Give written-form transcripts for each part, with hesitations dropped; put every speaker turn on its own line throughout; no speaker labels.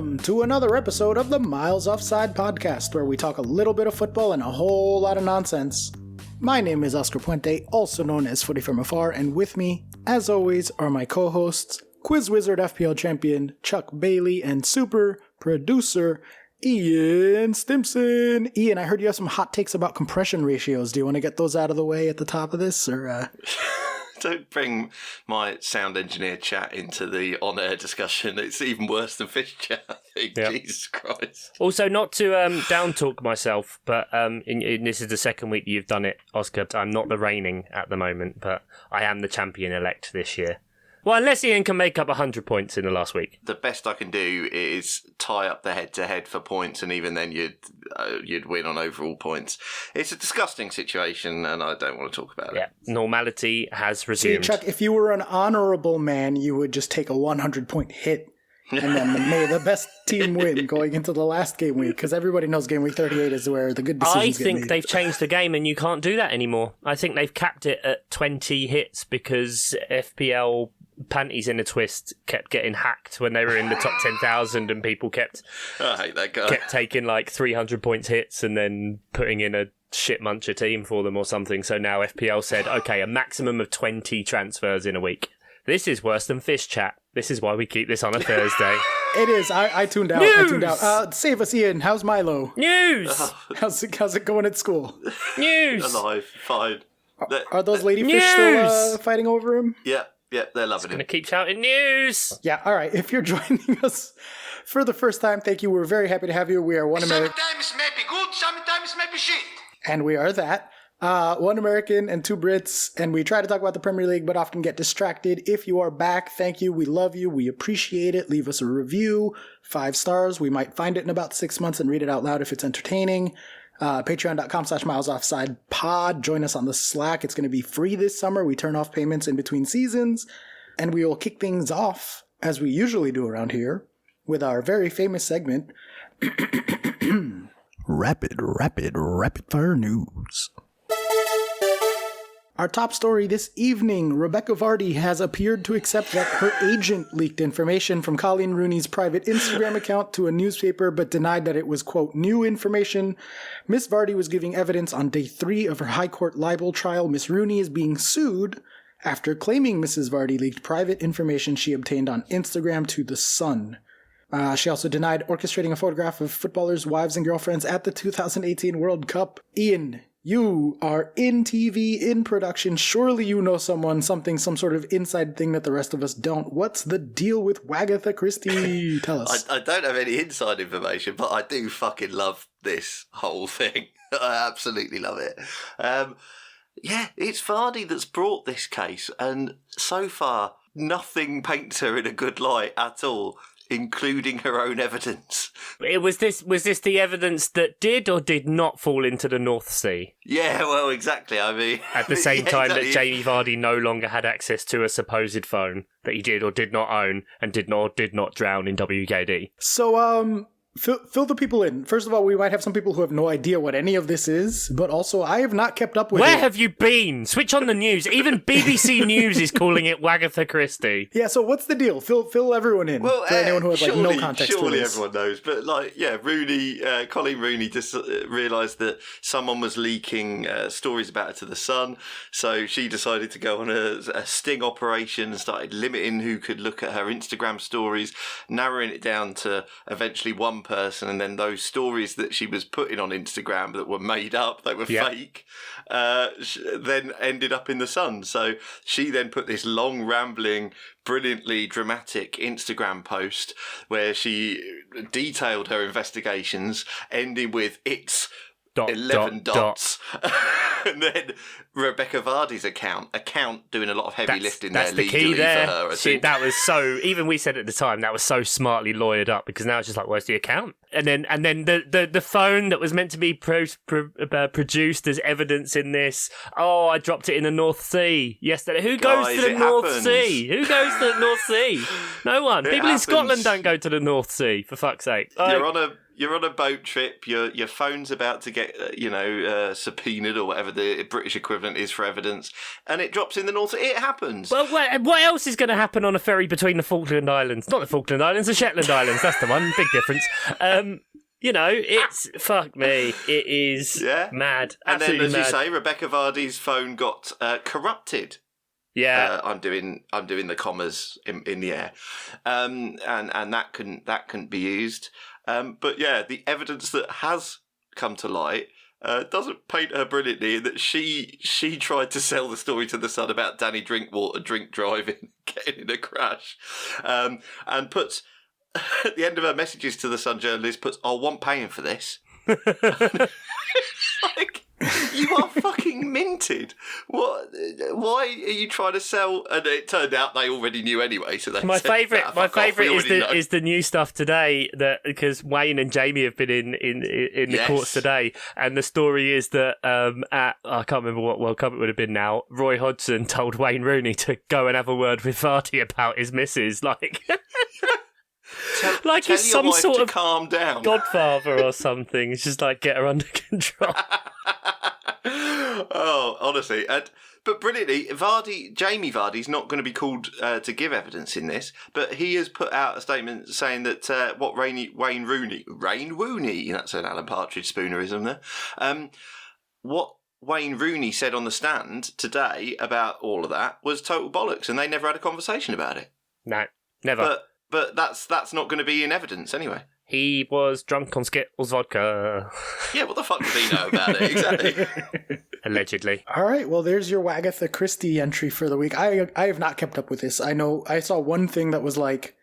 Welcome to another episode of the Miles Offside podcast, where we talk a little bit of football and a whole lot of nonsense. My name is Oscar Puente, also known as Footy From Afar, and with me, as always, are my co-hosts, Quiz Wizard FPL champion Chuck Bailey and super producer Ian Stimson. Ian, I heard you have some hot takes about compression ratios. Do you want to get those out of the way at the top of this, or?
Don't bring my sound engineer chat into the on-air discussion. It's even worse than fish chat, I think. Yep. Jesus Christ.
Also, not to down-talk myself, but this is the second week you've done it, Oscar. I'm not the reigning at the moment, but I am the champion-elect this year. Well, unless Ian can make up 100 points in the last week.
The best I can do is tie up the head-to-head for points, and even then you'd win on overall points. It's a disgusting situation, and I don't want to talk about it.
Normality has resumed.
See, Chuck, if you were an honorable man, you would just take a 100-point hit, and then may the best team win going into the last game week, because everybody knows game week 38 is where the good decisions get made.
I think they've changed the game, and you can't do that anymore. I think they've capped it at 20 hits because FPL panties in a twist kept getting hacked when they were in the top 10,000, and people kept
I hate that guy.
Kept taking like 300 points hits and then putting in a shit muncher team for them or something. So now FPL said, okay, a maximum of 20 transfers in a week. This is worse than fish chat. This is why we keep this on a Thursday.
It is. I tuned out.
News!
I tuned out. Save us, Ian. How's Milo?
News!
How's it going at school?
News!
Alive, fine.
Are those ladyfish still fighting over him?
Yeah, they're loving it.
Going to keep shouting news!
Yeah, all right. If you're joining us for the first time, thank you. We're very happy to have you. We are One American.
Sometimes maybe good, sometimes maybe shit.
And we are that. One American and two Brits, and we try to talk about the Premier League, but often get distracted. If you are back, thank you. We love you. We appreciate it. Leave us a review. 5 stars. We might find it in about 6 months and read it out loud if it's entertaining. Patreon.com/milesoffsidepod. Join us on the Slack. It's going to be free this summer. We turn off payments in between seasons, and we will kick things off, as we usually do around here, with our very famous segment, Rapid Fire News. Our top story this evening, Rebecca Vardy has appeared to accept that her agent leaked information from Colleen Rooney's private Instagram account to a newspaper, but denied that it was, quote, new information. Miss Vardy was giving evidence on day 3 of her High Court libel trial. Miss Rooney is being sued after claiming Mrs. Vardy leaked private information she obtained on Instagram to The Sun. She also denied orchestrating a photograph of footballers' wives and girlfriends at the 2018 World Cup. Ian, you are in TV, in production. Surely you know someone, something, some sort of inside thing that the rest of us don't. What's the deal with Wagatha Christie? Tell us.
I don't have any inside information, but I do fucking love this whole thing. I absolutely love it. Yeah, it's Vardy that's brought this case, and so far, nothing paints her in a good light at all, including her own evidence.
Was this the evidence that did or did not fall into the North Sea?
Yeah, well, exactly. I mean,
at the same time
exactly.
That Jamie Vardy no longer had access to a supposed phone that he did or did not own and did not drown in WKD.
So, fill the people in. First of all, we might have some people who have no idea what any of this is, but also I have not kept up with
Where
it.
have you been? Switch on the news. Even BBC News is calling it Wagatha Christie.
Yeah, so what's the deal? Fill everyone in.
Well,
for anyone who has no context for
surely
this.
Everyone knows, but Colleen Rooney just realised that someone was leaking stories about her to The Sun, so she decided to go on a sting operation and started limiting who could look at her Instagram stories, narrowing it down to eventually one person, and then those stories that she was putting on Instagram that were made up, they were fake, then ended up in The Sun. So she then put this long, rambling, brilliantly dramatic Instagram post where she detailed her investigations, ending with "it's 11 dots. And then Rebecca Vardy's account doing a lot of heavy lifting there legally for her. I think.
That was so, even we said at the time, that was so smartly lawyered up, because now it's just like, where's the account? And then the phone that was meant to be produced as evidence in this, I dropped it in the North Sea yesterday. Who goes to the North Sea? Who goes to the North Sea? No one. People in Scotland don't go to the North Sea, for fuck's sake.
you're on a boat trip. Your phone's about to get subpoenaed or whatever the British equivalent is for evidence, and it drops in the North. It happens.
Well, what else is going to happen on a ferry between the Falkland Islands? Not the Falkland Islands, the Shetland Islands. That's the one. Big difference. It's fuck me. It is mad.
And
Absolutely
then, as you
mad.
say, Rebecca Vardy's phone got corrupted.
Yeah,
I'm doing the commas in the air, and that couldn't be used. But yeah, the evidence that has come to light doesn't paint her brilliantly. In that she tried to sell the story to the Sun about Danny Drinkwater drink driving, getting in a crash, and puts at the end of her messages to the Sun journalist puts, "I want paying for this." Like, you are fucking minted. What? Why are you trying to sell? And it turned out they already knew anyway. So they
My
said,
favourite
"Nah, fuck off, we already know."
is the new stuff today, that because Wayne and Jamie have been in the courts today, and the story is that I can't remember what World Cup it would have been now. Roy Hodgson told Wayne Rooney to go and have a word with Vardy about his missus, like. Like
Tell
he's
your
some
wife
sort
to
of
calm down.
godfather or something. It's just like, get her under control.
Oh, honestly. But brilliantly, Jamie Vardy's not going to be called to give evidence in this, but he has put out a statement saying that what Wayne Rooney, that's an Alan Partridge spoonerism there, what Wayne Rooney said on the stand today about all of that was total bollocks, and they never had a conversation about it.
No, never.
But that's not going to be in evidence anyway.
He was drunk on Skittles vodka.
Yeah, what the fuck does he know about it? Exactly.
Allegedly.
All right, well, there's your Wagatha Christie entry for the week. I have not kept up with this. I know I saw one thing that was like,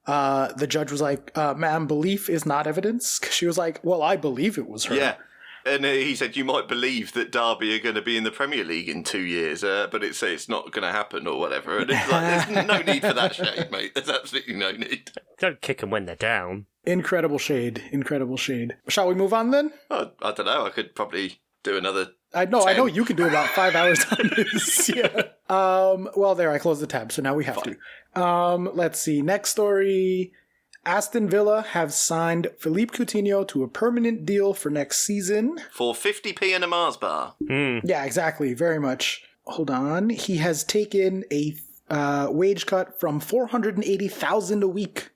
the judge was like, ma'am, belief is not evidence. She was like, well, I believe it was her.
Yeah. And he said, you might believe that Derby are going to be in the Premier League in 2 years, but it's not going to happen or whatever. And it's like, there's no need for that shade, mate. There's absolutely no need.
Don't kick them when they're down.
Incredible shade. Incredible shade. Shall we move on then?
I don't know. I could probably do another.
I know you can do about 5 hours on this. Yeah. Well, there, I closed the tab, so now we have to. Let's see. Next story. Aston Villa have signed Philippe Coutinho to a permanent deal for next season.
For 50p and a Mars bar.
Yeah, exactly. Very much. Hold on. He has taken a wage cut from £480,000 a week.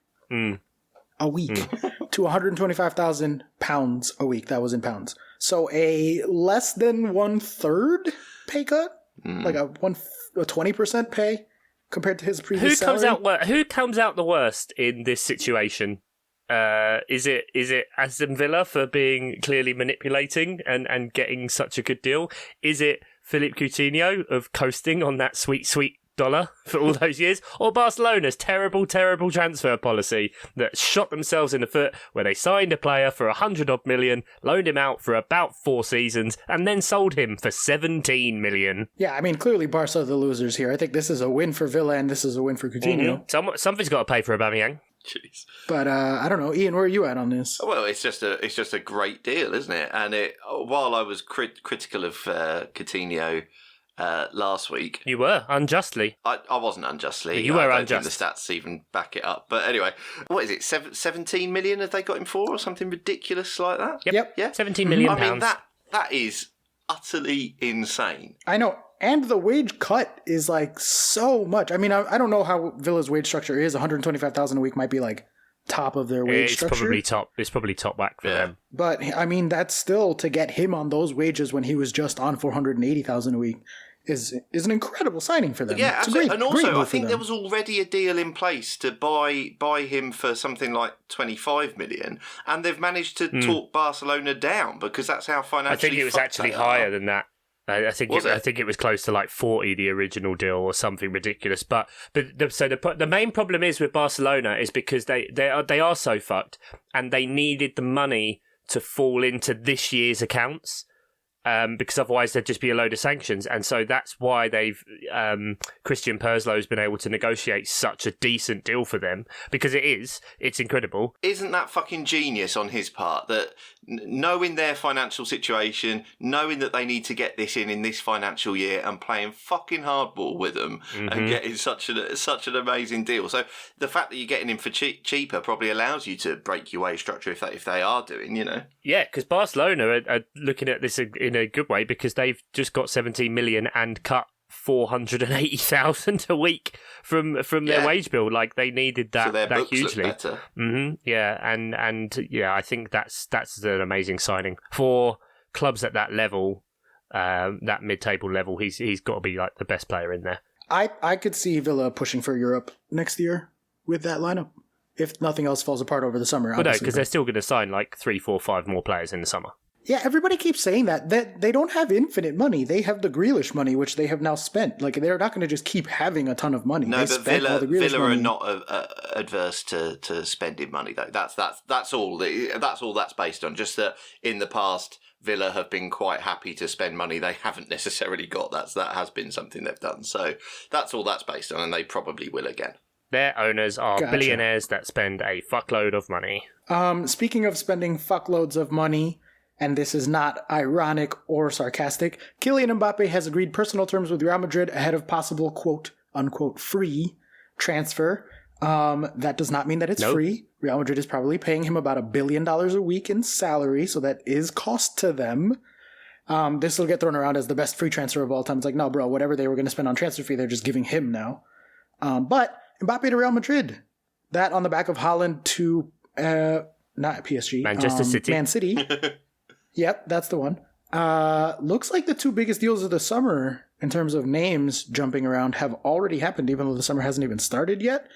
To £125,000 a week. That was in pounds. So a less than 1/3 pay cut? Like a 20% pay? Compared to his previous salary?
Who comes out the worst in this situation? Is it Aston Villa for being clearly manipulating and getting such a good deal? Is it Philippe Coutinho of coasting on that sweet dollar for all those years? Or Barcelona's terrible transfer policy that shot themselves in the foot, where they signed a player for 100-odd million, loaned him out for about 4 seasons, and then sold him for 17 million?
Yeah, I mean, clearly Barca are the losers here. I think this is a win for Villa and this is a win for Coutinho.
Something's got to pay for Aubameyang.
Jeez.
But I don't know, Ian, where are you at on this?
Well, it's just a great deal, isn't it? And while I was critical of Coutinho last week,
You were, unjustly.
I wasn't unjustly.
You were
I don't
unjust.
think the stats even back it up. But anyway, what is it? 17 million have they got him for, or something ridiculous like that?
Yep.
Yeah,
17 million
I mean
pounds.
that is utterly insane.
I know. And the wage cut is like so much. I mean, I don't know how Villa's wage structure is. $125,000 a week might be like top of their wage structure.
It's probably top whack for them.
But I mean, that's still to get him on those wages when he was just on $480,000 a week is an incredible signing for them.
Yeah,
it's
absolutely.
Great,
And also, I think
there
there was already a deal in place to buy him for something like 25 million, and they've managed to talk Barcelona down because that's how financially.
I think it was
fucked
actually
they
higher
are.
than that. I think it was close to like 40, the original deal, or something ridiculous. So the main problem is with Barcelona is because they are so fucked, and they needed the money to fall into this year's accounts. because otherwise there'd just be a load of sanctions. And so that's why they've Christian Perslow's been able to negotiate such a decent deal for them, because it's incredible.
Isn't that fucking genius on his part, that knowing their financial situation, knowing that they need to get this in this financial year, and playing fucking hardball with them and getting such an amazing deal. So the fact that you're getting him for cheaper probably allows you to break your wage structure if they are doing, you know.
Yeah, because Barcelona are looking at this in a good way, because they've just got 17 million and cut 480,000 a week from their wage bill. Like, they needed that,
so their
that
books
hugely.
Look better.
Yeah, and yeah, I think that's an amazing signing for clubs at that level, that mid-table level. He's got to be like the best player in there.
I could see Villa pushing for Europe next year with that lineup, if nothing else falls apart over the summer.
But no, because they're still going to sign like 3, 4, 5 more players in the summer.
Yeah, everybody keeps saying that they don't have infinite money. They have the Grealish money, which they have now spent. Like, they're not going to just keep having a ton of money.
No,
they
but Villa
money.
are not adverse to spending money though. That's all that's based on. Just that in the past, Villa have been quite happy to spend money they haven't necessarily got. That has been something they've done. So that's all that's based on, and they probably will again.
Their owners are billionaires that spend a fuckload of money.
Speaking of spending fuckloads of money, and this is not ironic or sarcastic, Kylian Mbappe has agreed personal terms with Real Madrid ahead of possible quote-unquote free transfer. That does not mean that it's free. Real Madrid is probably paying him about $1 billion a week in salary, so that is cost to them. This will get thrown around as the best free transfer of all time. It's like, no, bro, whatever they were going to spend on transfer fee, they're just giving him now. But Mbappe to Real Madrid. That on the back of Haaland to, not PSG.
Manchester City.
Man City. Yep, that's the one. Looks like the two biggest deals of the summer in terms of names jumping around have already happened, even though the summer hasn't even started yet.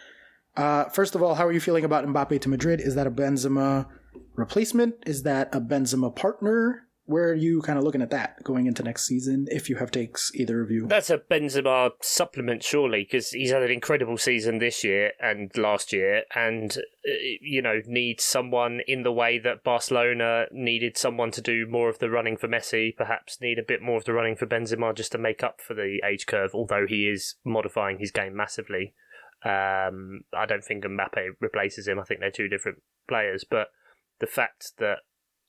First of all, how are you feeling about Mbappe to Madrid? Is that a Benzema replacement? Is that a Benzema partner? Where are you kind of looking at that going into next season, if you have takes, either of you?
That's a Benzema supplement, surely, because he's had an incredible season this year and last year, and, needs someone in the way that Barcelona needed someone to do more of the running for Messi, perhaps need a bit more of the running for Benzema just to make up for the age curve, although he is modifying his game massively. I don't think Mbappe replaces him. I think they're two different players, but the fact that,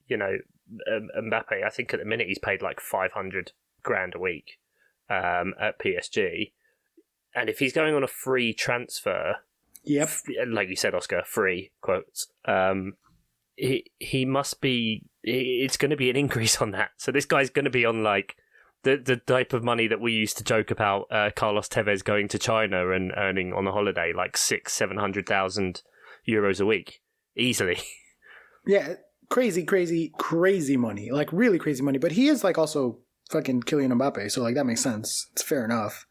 Mbappe, I think at the minute he's paid like 500 grand a week at PSG, and if he's going on a free transfer,
yep,
like you said, Oscar, free quotes, he must be. It's going to be an increase on that. So this guy's going to be on like the type of money that we used to joke about Carlos Tevez going to China and earning on a holiday like 600,000-700,000 euros a week easily.
Yeah. Crazy money. Like, really crazy money. But he is, like, also fucking Kylian Mbappe, so, like, that makes sense. It's fair enough.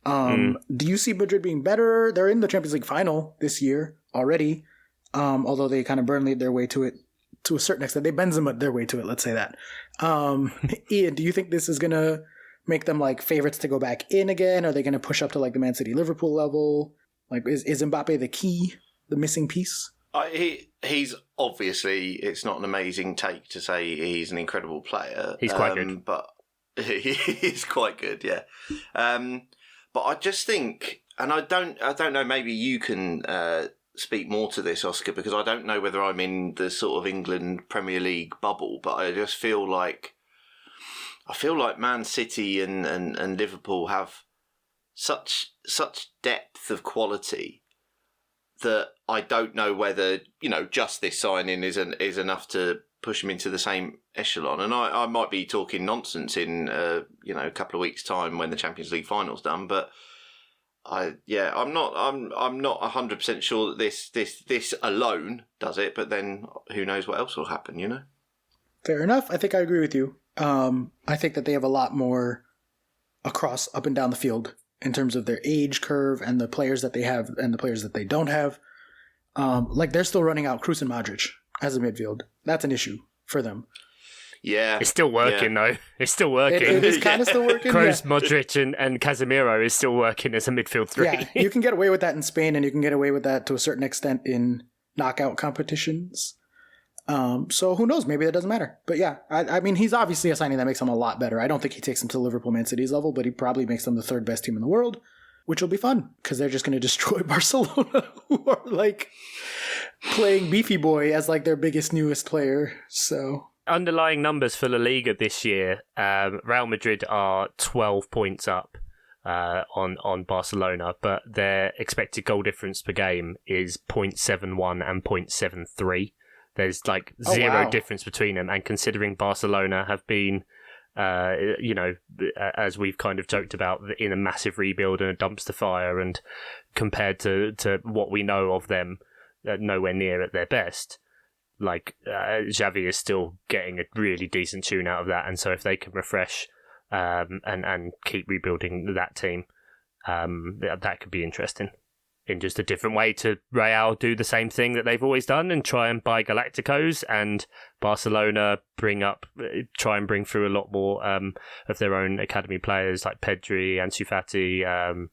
Do you see Madrid being better? They're in the Champions League final this year already, although they kind of Burnley'd their way to it to a certain extent. They Benzema their way to it, let's say that. Ian, do you think this is going to make them, like, favorites to go back in again? Are they going to push up to, like, the Man City Liverpool level? Like, is Mbappe the key, the missing piece?
He's obviously, it's not an amazing take to say he's an incredible player.
He's quite good.
But he is quite good, yeah. But I just think, and I don't know, maybe you can speak more to this, Oscar, because I don't know whether I'm in the sort of England Premier League bubble, but I just feel like Man City and Liverpool have such depth of quality that I don't know whether, just this signing is enough to push him into the same echelon. And I might be talking nonsense in a couple of weeks' time when the Champions League final's done, but I'm not 100% sure that this alone does it. But then who knows what else will happen?
Fair enough. I think I agree with you. I think that they have a lot more across up and down the field in terms of their age curve and the players that they have and the players that they don't have. Like, they're still running out Kroos and Modric as a midfield. That's an issue for them.
Yeah.
It's still working, though. It's still working.
It is kind of still working.
Kroos, Modric, and Casemiro is still working as a midfield three.
Yeah, you can get away with that in Spain, and you can get away with that to a certain extent in knockout competitions. So who knows? Maybe that doesn't matter. But yeah, I mean, he's obviously a signing that makes him a lot better. I don't think he takes him to Liverpool, Man City's level, but he probably makes them the third best team in the world, which will be fun because they're just going to destroy Barcelona, who are like playing Beefy Boy as like their biggest, newest player. So
underlying numbers for La Liga this year, Real Madrid are 12 points up on Barcelona, but their expected goal difference per game is 0.71 and 0.73. There's like zero difference between them, and considering Barcelona have been, as we've kind of joked about, in a massive rebuild and a dumpster fire, and compared to what we know of them, nowhere near at their best. Like Xavi is still getting a really decent tune out of that, and so if they can refresh and keep rebuilding that team, that could be interesting. In just a different way to Real do the same thing that they've always done and try and buy Galacticos, and Barcelona try and bring through a lot more of their own academy players like Pedri, Ansu Fati,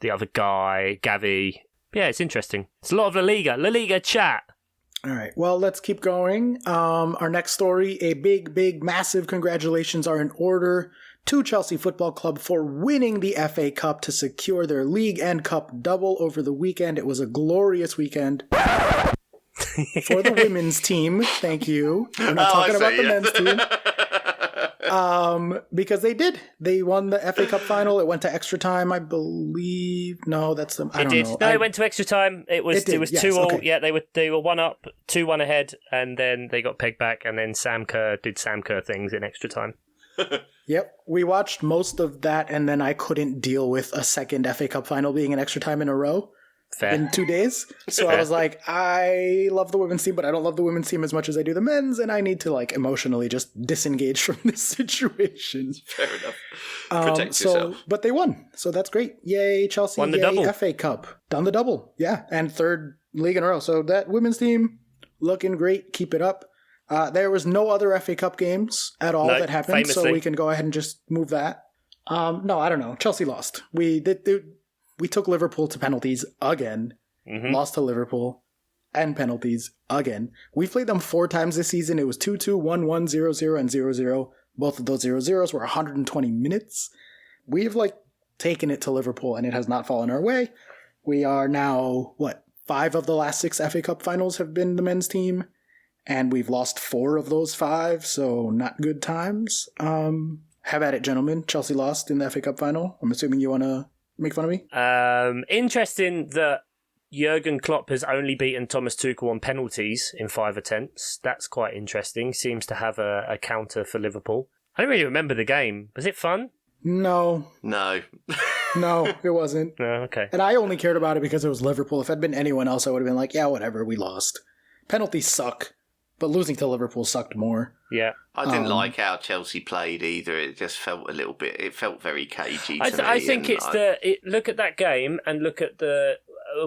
the other guy, Gavi. Yeah, it's interesting. It's a lot of La Liga chat.
All right, well, let's keep going. Our next story, a big, massive congratulations are in order to Chelsea Football Club for winning the FA Cup to secure their league and cup double over the weekend. It was a glorious weekend for the women's team. Thank you. We're not talking about the men's team. Because they did. They won the FA Cup final. It went to extra time, I believe. No, that's the... I don't know.
No, it went to extra time. It was 2-2.
Okay.
Yeah, they were 1-up, 2-1 ahead, and then they got pegged back, and then Sam Kerr did Sam Kerr things in extra time.
Yep, we watched most of that, and then I couldn't deal with a second FA Cup final being in extra time in a row.
Fair.
In 2 days. So I was like, I love the women's team, but I don't love the women's team as much as I do the men's, and I need to like emotionally just disengage from this situation.
Fair enough. Protect yourself.
But they won, so that's great. Yay, Chelsea.
Won the
yay,
double.
FA Cup. Done the double. Yeah, and third league in a row. So that women's team looking great. Keep it up. There was no other FA Cup games at all that happened,
famously.
so we can go ahead and just move that. No, I don't know. Chelsea lost. We took Liverpool to penalties again, lost to Liverpool, and penalties again. We've played them 4 times this season. It was 2-2, 1-1, 0-0, and 0-0. Both of those 0-0s were 120 minutes. We've taken it to Liverpool, and it has not fallen our way. We are now, 5 of the last 6 FA Cup finals have been the men's team. And we've lost 4 of those 5, so not good times. Have at it, gentlemen. Chelsea lost in the FA Cup final. I'm assuming you want to make fun of me?
Interesting that Jurgen Klopp has only beaten Thomas Tuchel on penalties in 5 attempts. That's quite interesting. Seems to have a counter for Liverpool. I don't really remember the game. Was it fun?
No.
No.
No, it wasn't.
No, okay.
And I only cared about it because it was Liverpool. If it had been anyone else, I would have been like, yeah, whatever, we lost. Penalties suck. But losing to Liverpool sucked more.
Yeah.
I didn't like how Chelsea played either. It just felt a little bit... It felt very cagey to me.
I think it's look at that game and look at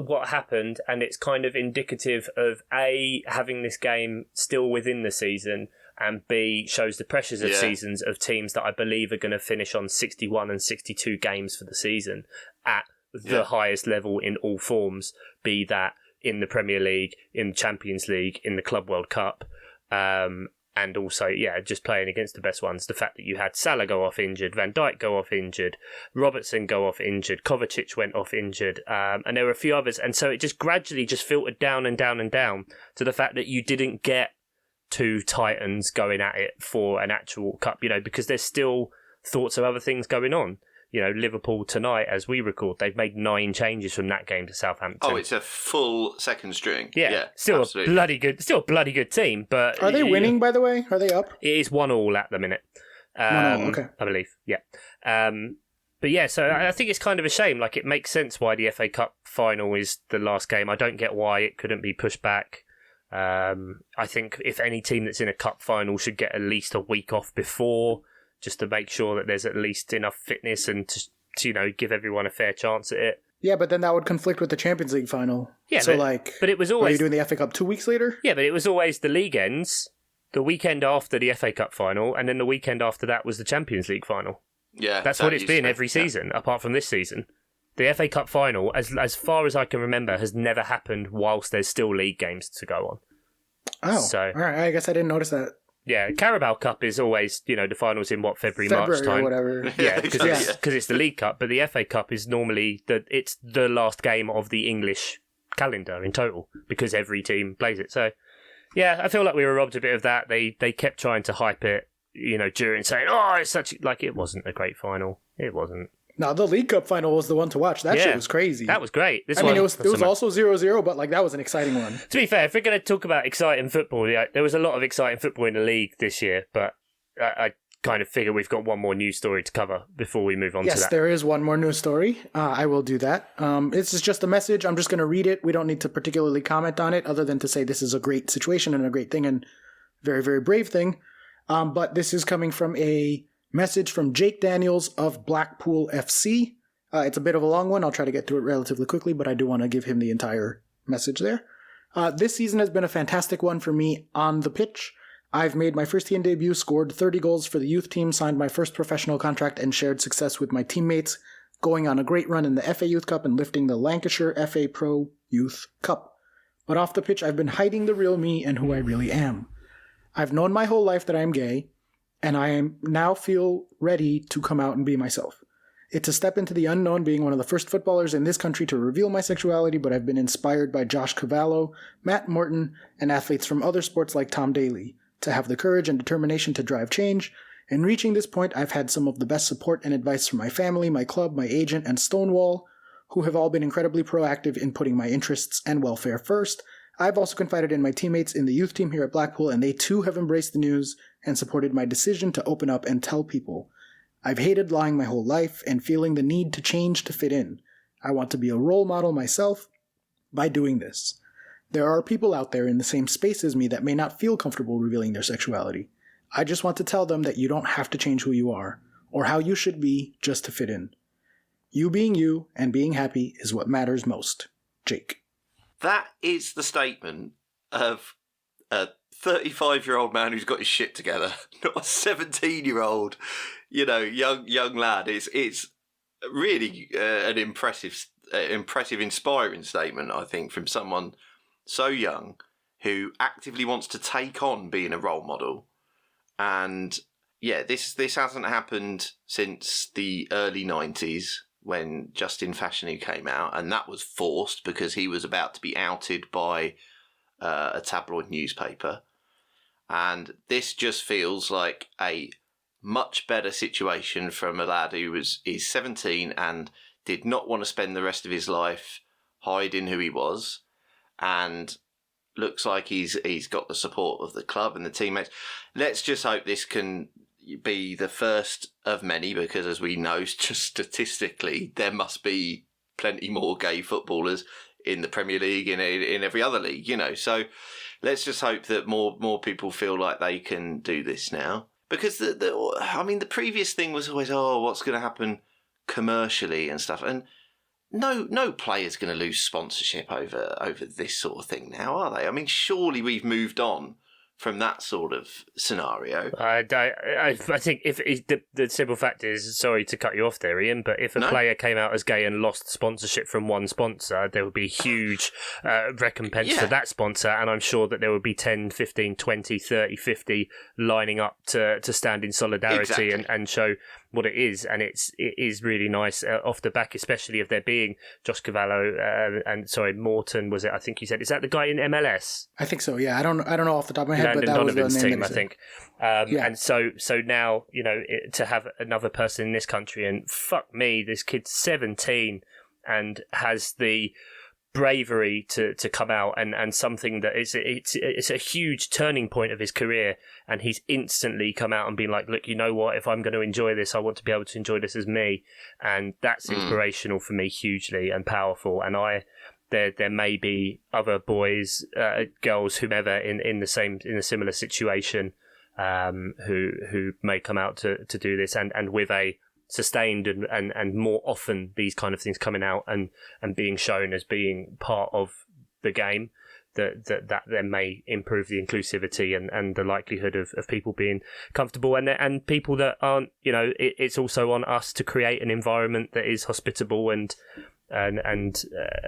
what happened, and it's kind of indicative of A, having this game still within the season, and B, shows the pressures of seasons of teams that I believe are going to finish on 61 and 62 games for the season at the highest level in all forms, be that in the Premier League, in the Champions League, in the Club World Cup, and also, just playing against the best ones. The fact that you had Salah go off injured, Van Dijk go off injured, Robertson go off injured, Kovacic went off injured, and there were a few others. And so it just gradually just filtered down and down and down to the fact that you didn't get 2 Titans going at it for an actual cup, because there's still thoughts of other things going on. Liverpool tonight, as we record, they've made 9 changes from that game to Southampton.
Oh, it's a full second string.
Yeah, still absolutely. A bloody good team. But
are they winning, by the way? Are they up?
It is 1-1 at the minute.
1-1, okay.
I believe, yeah. But yeah, so I think it's kind of a shame. It makes sense why the FA Cup final is the last game. I don't get why it couldn't be pushed back. I think if any team that's in a cup final should get at least a week off before, just to make sure that there's at least enough fitness and to give everyone a fair chance at it.
Yeah, but then that would conflict with the Champions League final.
Yeah,
so
but it was always...
Are you doing the FA Cup 2 weeks later?
Yeah, but it was always the league ends, the weekend after the FA Cup final, and then the weekend after that was the Champions League final.
Yeah,
that's what it's been every season, apart from this season. The FA Cup final, as far as I can remember, has never happened whilst there's still league games to go on.
Oh,
so,
all right. I guess I didn't notice that.
Yeah, Carabao Cup is always, the finals in February, March time.
Or whatever.
Yeah, because it's the League Cup, but the FA Cup is normally it's the last game of the English calendar in total because every team plays it. So, yeah, I feel like we were robbed a bit of that. They kept trying to hype it, during saying, "Oh, it's such it wasn't a great final. It wasn't."
No, the League Cup final was the one to watch. That shit was crazy.
That was great.
It was also 0-0, but that was an exciting one.
To be fair, if we're going to talk about exciting football, there was a lot of exciting football in the league this year, but I kind of figure we've got one more news story to cover before we move on to that.
Yes, there is one more news story. I will do that. This is just a message. I'm just going to read it. We don't need to particularly comment on it other than to say this is a great situation and a great thing and very, very brave thing. But this is coming from a message from Jake Daniels of Blackpool FC. It's a bit of a long one. I'll try to get through it relatively quickly, but I do want to give him the entire message there. This season has been a fantastic one for me on the pitch. I've made my first team debut, scored 30 goals for the youth team, signed my first professional contract, and shared success with my teammates, going on a great run in the FA Youth Cup and lifting the Lancashire FA Pro Youth Cup. But off the pitch, I've been hiding the real me and who I really am. I've known my whole life that I'm gay, and I now feel ready to come out and be myself. It's a step into the unknown, being one of the first footballers in this country to reveal my sexuality, but I've been inspired by Josh Cavallo, Matt Morton, and athletes from other sports like Tom Daly to have the courage and determination to drive change. In reaching this point, I've had some of the best support and advice from my family, my club, my agent, and Stonewall, who have all been incredibly proactive in putting my interests and welfare first. I've also confided in my teammates in the youth team here at Blackpool, and they too have embraced the news and supported my decision to open up and tell people. I've hated lying my whole life and feeling the need to change to fit in. I want to be a role model myself by doing this. There are people out there in the same space as me that may not feel comfortable revealing their sexuality. I just want to tell them that you don't have to change who you are, or how you should be, just to fit in. You being you and being happy is what matters most. Jake.
That is the statement of a 35-year-old man who's got his shit together, not a 17-year-old, young lad. It's really an impressive, inspiring statement, I think, from someone so young who actively wants to take on being a role model. And yeah, this hasn't happened since the early 90s when Justin Fashanu came out, and that was forced because he was about to be outed by a tabloid newspaper. And this just feels like a much better situation from a lad who is 17 and did not want to spend the rest of his life hiding who he was, and looks like he's got the support of the club and the teammates. Let's just hope this can be the first of many, because as we know, just statistically, there must be plenty more gay footballers in the Premier League, in every other league, So let's just hope that more people feel like they can do this now. Because the previous thing was always, what's going to happen commercially and stuff, and no player's going to lose sponsorship over this sort of thing now, are they? I mean, surely we've moved on from that sort of scenario.
I think if the simple fact is, sorry to cut you off there, Ian, but if a player came out as gay and lost sponsorship from one sponsor, there would be huge recompense for that sponsor, and I'm sure that there would be 10, 15, 20, 30, 50 lining up to stand in solidarity and show what it is. And it is really nice off the back, especially of there being Josh Cavallo Morton, was it? I think you said, is that the guy in MLS?
I think so. Yeah, I don't know off the top of my head,
Landon
but that
Donovan's
was the name
team, I think. And so now, to have another person in this country, and fuck me, this kid's 17 and has the bravery to come out and something that it's a huge turning point of his career, and he's instantly come out and been like, look, you know what, if I'm going to enjoy this, I want to be able to enjoy this as me, and that's inspirational for me, hugely and powerful. And there may be other boys, girls, whomever in a similar situation who may come out to do this, and with a sustained and more often these kind of things coming out and being shown as being part of the game, that then may improve the inclusivity and the likelihood of people being comfortable, and people that aren't, it's also on us to create an environment that is hospitable and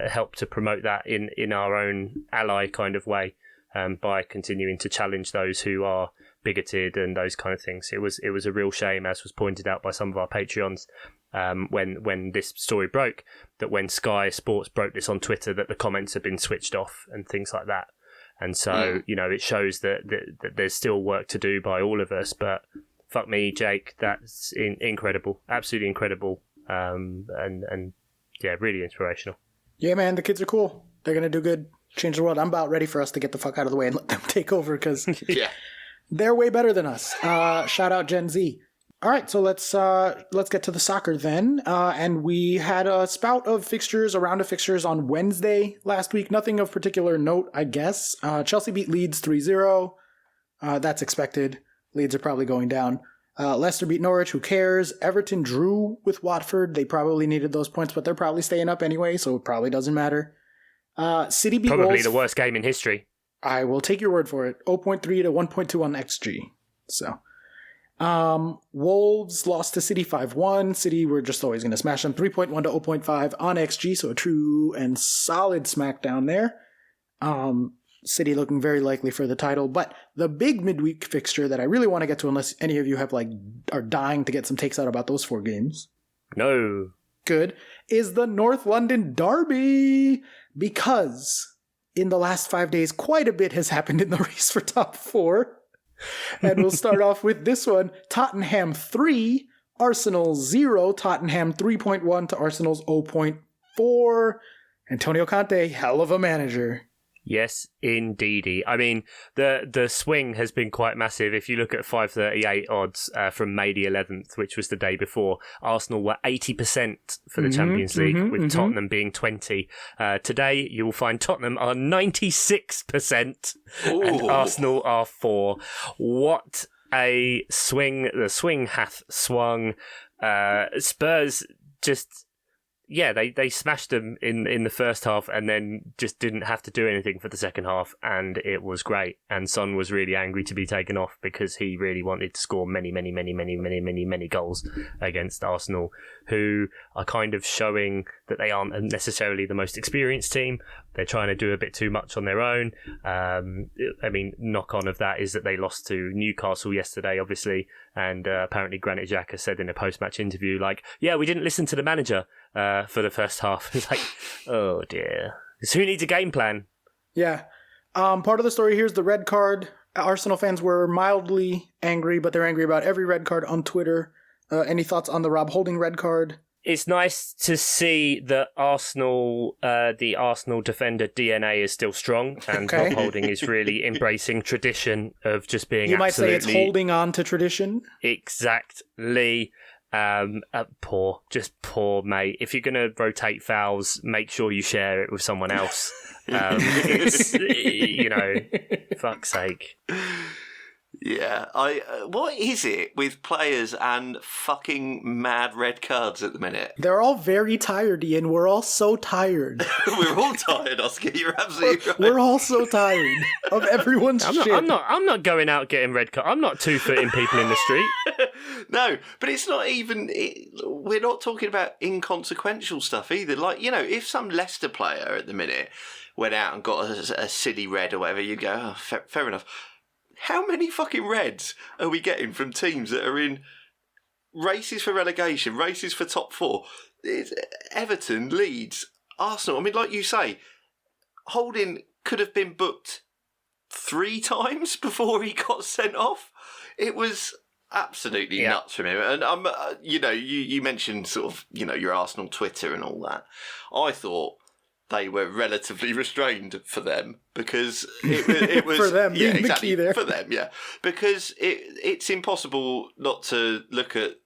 help to promote that in our own ally kind of way. by continuing to challenge those who are bigoted and those kind of things. It was a real shame, as was pointed out by some of our Patreons, when this story broke, that when Sky Sports broke this on Twitter, that the comments had been switched off and things like that. And so, it shows that there's still work to do by all of us. But fuck me, Jake, that's incredible, absolutely incredible, and yeah, really inspirational. Yeah,
man, the kids are cool. They're gonna do good, change the world. I'm about ready for us to get the fuck out of the way and let them take over, because they're way better than us. Shout out Gen Z. All right, so let's get to the soccer then. And we had a spout of fixtures, a round of fixtures on Wednesday last week. Nothing of particular note, I guess. Chelsea beat Leeds 3-0. That's expected. Leeds are probably going down. Leicester beat Norwich. Who cares? Everton drew with Watford. They probably needed those points, but they're probably staying up anyway, so it probably doesn't matter. City beat
probably
Wolves.
The worst game in history.
I will take your word for it. 0.3 to 1.2 on XG. So, Wolves lost to City 5-1. City were just always going to smash them. 3.1 to 0.5 on XG. So a true and solid smackdown there. City looking very likely for the title. But the big midweek fixture that I really want to get to, unless any of you are dying to get some takes out about those 4 games.
No.
Good. Is the North London Derby. Because in the last 5 days, quite a bit has happened in the race for top 4. And we'll start off with this one. Tottenham 3, Arsenal 0. Tottenham 3.1 to Arsenal's 0.4. Antonio Conte, hell of a manager.
Yes, indeedy. I mean, the swing has been quite massive. If you look at 538 odds from May the 11th, which was the day before, Arsenal were 80% for the Champions League, with Tottenham being 20. Today, you will find Tottenham are 96% and Arsenal are 4. What a swing. The swing hath swung. Spurs just... Yeah, they smashed them in the first half and then just didn't have to do anything for the second half, and it was great. And Son was really angry to be taken off because he really wanted to score many goals against Arsenal, who are kind of showing that they aren't necessarily the most experienced team. They're trying to do a bit too much on their own. I mean, knock on of that is that they lost to Newcastle yesterday, obviously, and apparently Granit Xhaka said in a post-match interview, like, yeah, we didn't listen to the manager for the first half. It's like, oh dear. So who needs a game plan?
Yeah. Part of the story here is the red card. Arsenal fans were mildly angry, but they're angry about every red card on Twitter. Any thoughts on the Rob Holding red card?
It's nice to see that Arsenal, the Arsenal defender DNA is still strong, and Rob Holding is really embracing tradition of just being
You might say it's holding on to tradition?
Exactly. Poor mate. If you're going to rotate fouls, make sure you share it with someone else. It's, fuck's sake.
Yeah, what is it with players and fucking mad red cards at the minute?
They're all very tired, Ian. We're all so tired.
We're all tired, Oscar. You're absolutely right.
We're all so tired of everyone's shit.
I'm not going out getting red card. I'm not 2-footing people in the street.
No, but it's not even. We're not talking about inconsequential stuff either. Like, if some Leicester player at the minute went out and got a silly red or whatever, you'd go, oh, fair enough. How many fucking reds are we getting from teams that are in races for relegation, races for top 4? It's Everton, Leeds, Arsenal. I mean, like you say, Holding could have been booked 3 times before he got sent off. It was absolutely nuts from him. And you mentioned sort of, your Arsenal Twitter and all that. I thought they were relatively restrained for them because it was
for them,
yeah,
exactly,
exactly
there.
for them, yeah, because it's impossible not to look at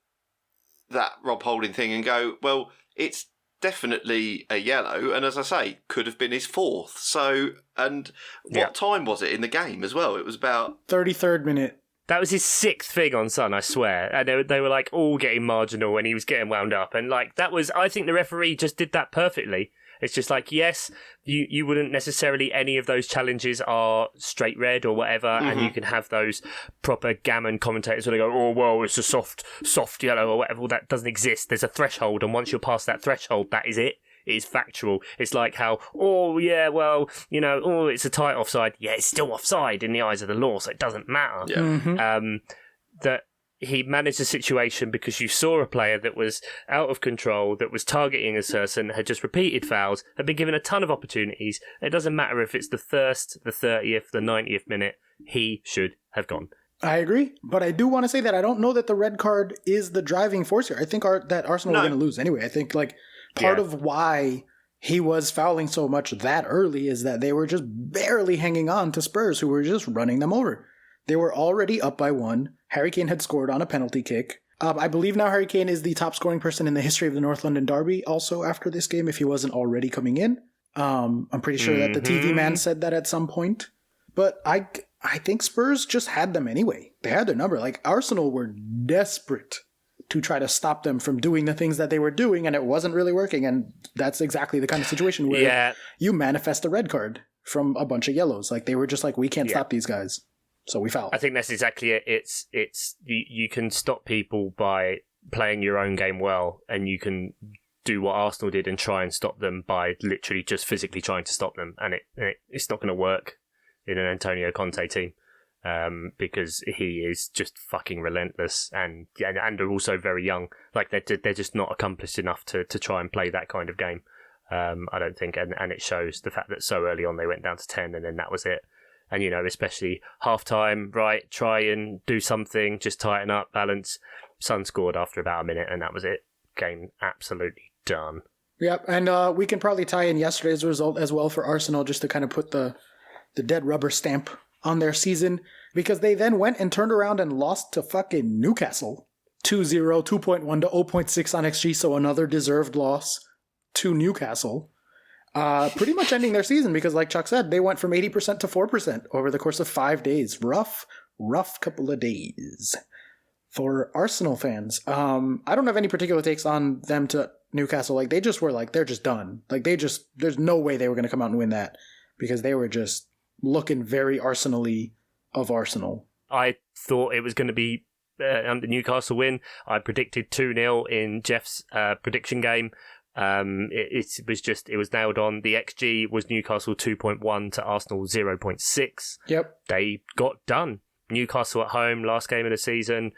that Rob Holding thing and go, well, it's definitely a yellow, and as I say, could have been his 4th. So, and what time was it in the game as well? It was about
33rd minute.
That was his 6th thing on Sun, I swear. And they were like all getting marginal and he was getting wound up. And like that was, I think the referee just did that perfectly. It's just like, yes, you wouldn't necessarily, any of those challenges are straight red or whatever, and you can have those proper gammon commentators where they go, oh, well, it's a soft yellow or whatever. Well, that doesn't exist. There's a threshold, and once you're past that threshold, that is it. It is factual. It's like how, it's a tight offside. Yeah, it's still offside in the eyes of the law, so it doesn't matter.
Yeah.
That he managed the situation because you saw a player that was out of control, that was targeting a person, had just repeated fouls, had been given a ton of opportunities. It doesn't matter if it's the 1st, the 30th, the 90th minute. He should have gone.
I agree, but I do want to say that I don't know that the red card is the driving force here. I think that Arsenal are going to lose anyway. I think part of why he was fouling so much that early is that they were just barely hanging on to Spurs, who were just running them over. They were already up by 1. Harry Kane had scored on a penalty kick. I believe now Harry Kane is the top scoring person in the history of the North London Derby also after this game, if he wasn't already coming in. I'm pretty sure that the TV man said that at some point. But I think Spurs just had them anyway. They had their number. Arsenal were desperate to try to stop them from doing the things that they were doing, and it wasn't really working. And that's exactly the kind of situation where you manifest a red card from a bunch of yellows. They were just we can't stop these guys. So we foul.
I think that's exactly it. It's you can stop people by playing your own game well, and you can do what Arsenal did and try and stop them by literally just physically trying to stop them, and it's not going to work in an Antonio Conte team because he is just fucking relentless and they're also very young. They're just not accomplished enough to try and play that kind of game. I don't think, and it shows the fact that so early on they went down to 10 and then that was it. And, especially half-time, right, try and do something, just tighten up, balance. Son scored after about a minute, and that was it. Game absolutely done.
Yep, and we can probably tie in yesterday's result as well for Arsenal, just to kind of put the dead rubber stamp on their season, because they then went and turned around and lost to fucking Newcastle. 2-0, 2.1 to 0.6 on XG, so another deserved loss to Newcastle. Pretty much ending their season because, like Chuck said, they went from 80% to 4% over the course of 5 days. Rough couple of days for Arsenal fans. I don't have any particular takes on them to Newcastle. They just were they're just done. There's no way they were going to come out and win that because they were just looking very Arsenal-y of Arsenal. I
thought it was going to be the Newcastle win. I predicted 2-0 in Jeff's prediction game. It was nailed on. The XG was Newcastle 2.1 to Arsenal 0.6. Yep. They got done. Newcastle at home, last game of the season.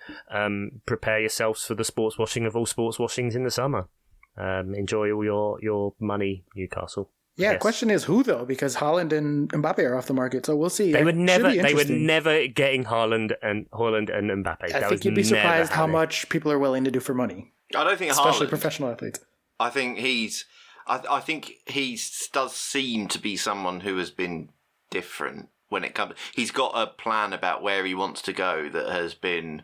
Prepare yourselves for the sports washing of all sports washings in the summer. Enjoy all your money, Newcastle. Yeah, the question is who though, because Haaland and Mbappe are off the market, so we'll see. They were never getting Haaland and Mbappe. I think you'd be surprised how much people are willing to do for money.
I don't think
especially
Haaland,
professional athletes.
I think I think he does seem to be someone who has been different when it comes. He's got a plan about where he wants to go that has been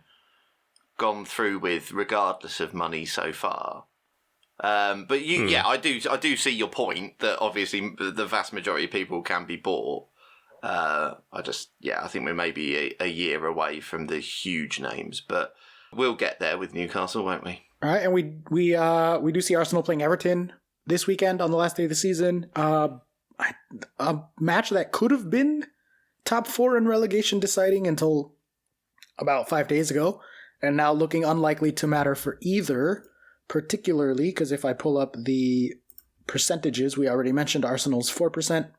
gone through with, regardless of money so far. But I do see your point that obviously the vast majority of people can be bought. I think we're maybe a year away from the huge names, but we'll get there with Newcastle, won't we?
All right, and we do see Arsenal playing Everton this weekend on the last day of the season. A match that could have been top 4 in relegation deciding until about 5 days ago, and now looking unlikely to matter for either. Particularly because if I pull up the percentages, we already mentioned Arsenal's 4%,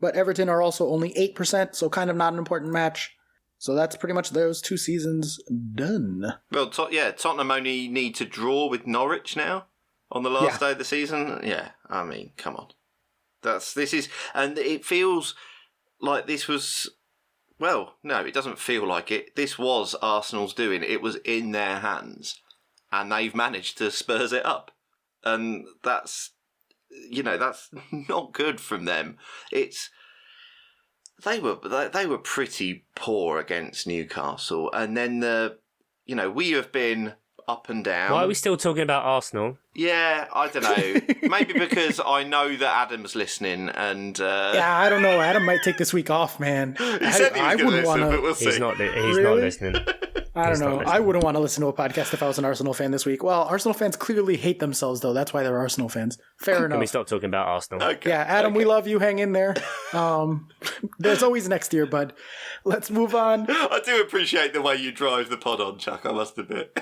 but Everton are also only 8%, so kind of not an important match. So that's pretty much those 2 seasons done.
Well, Tottenham only need to draw with Norwich now on the last day of the season. Yeah, I mean, come on. And it feels like this was, well, no, it doesn't feel like it. This was Arsenal's doing. It was in their hands. And they've managed to Spurs it up. And that's not good from them. They were pretty poor against Newcastle. And then we have been up and down.
Why are we still talking about Arsenal?
Yeah, I don't know. Maybe because I know that Adam's listening and...
I don't know. Adam might take this week off, man.
He said he was going to listen, but we'll see.
He's not listening.
I don't know. I wouldn't want to listen to a podcast if I was an Arsenal fan this week. Well, Arsenal fans clearly hate themselves, though. That's why they're Arsenal fans. Fair enough.
Can we stop talking about Arsenal?
Okay.
Yeah, Adam, we love you. Hang in there. There's always next year, bud. Let's move on.
I do appreciate the way you drive the pod on, Chuck, I must admit.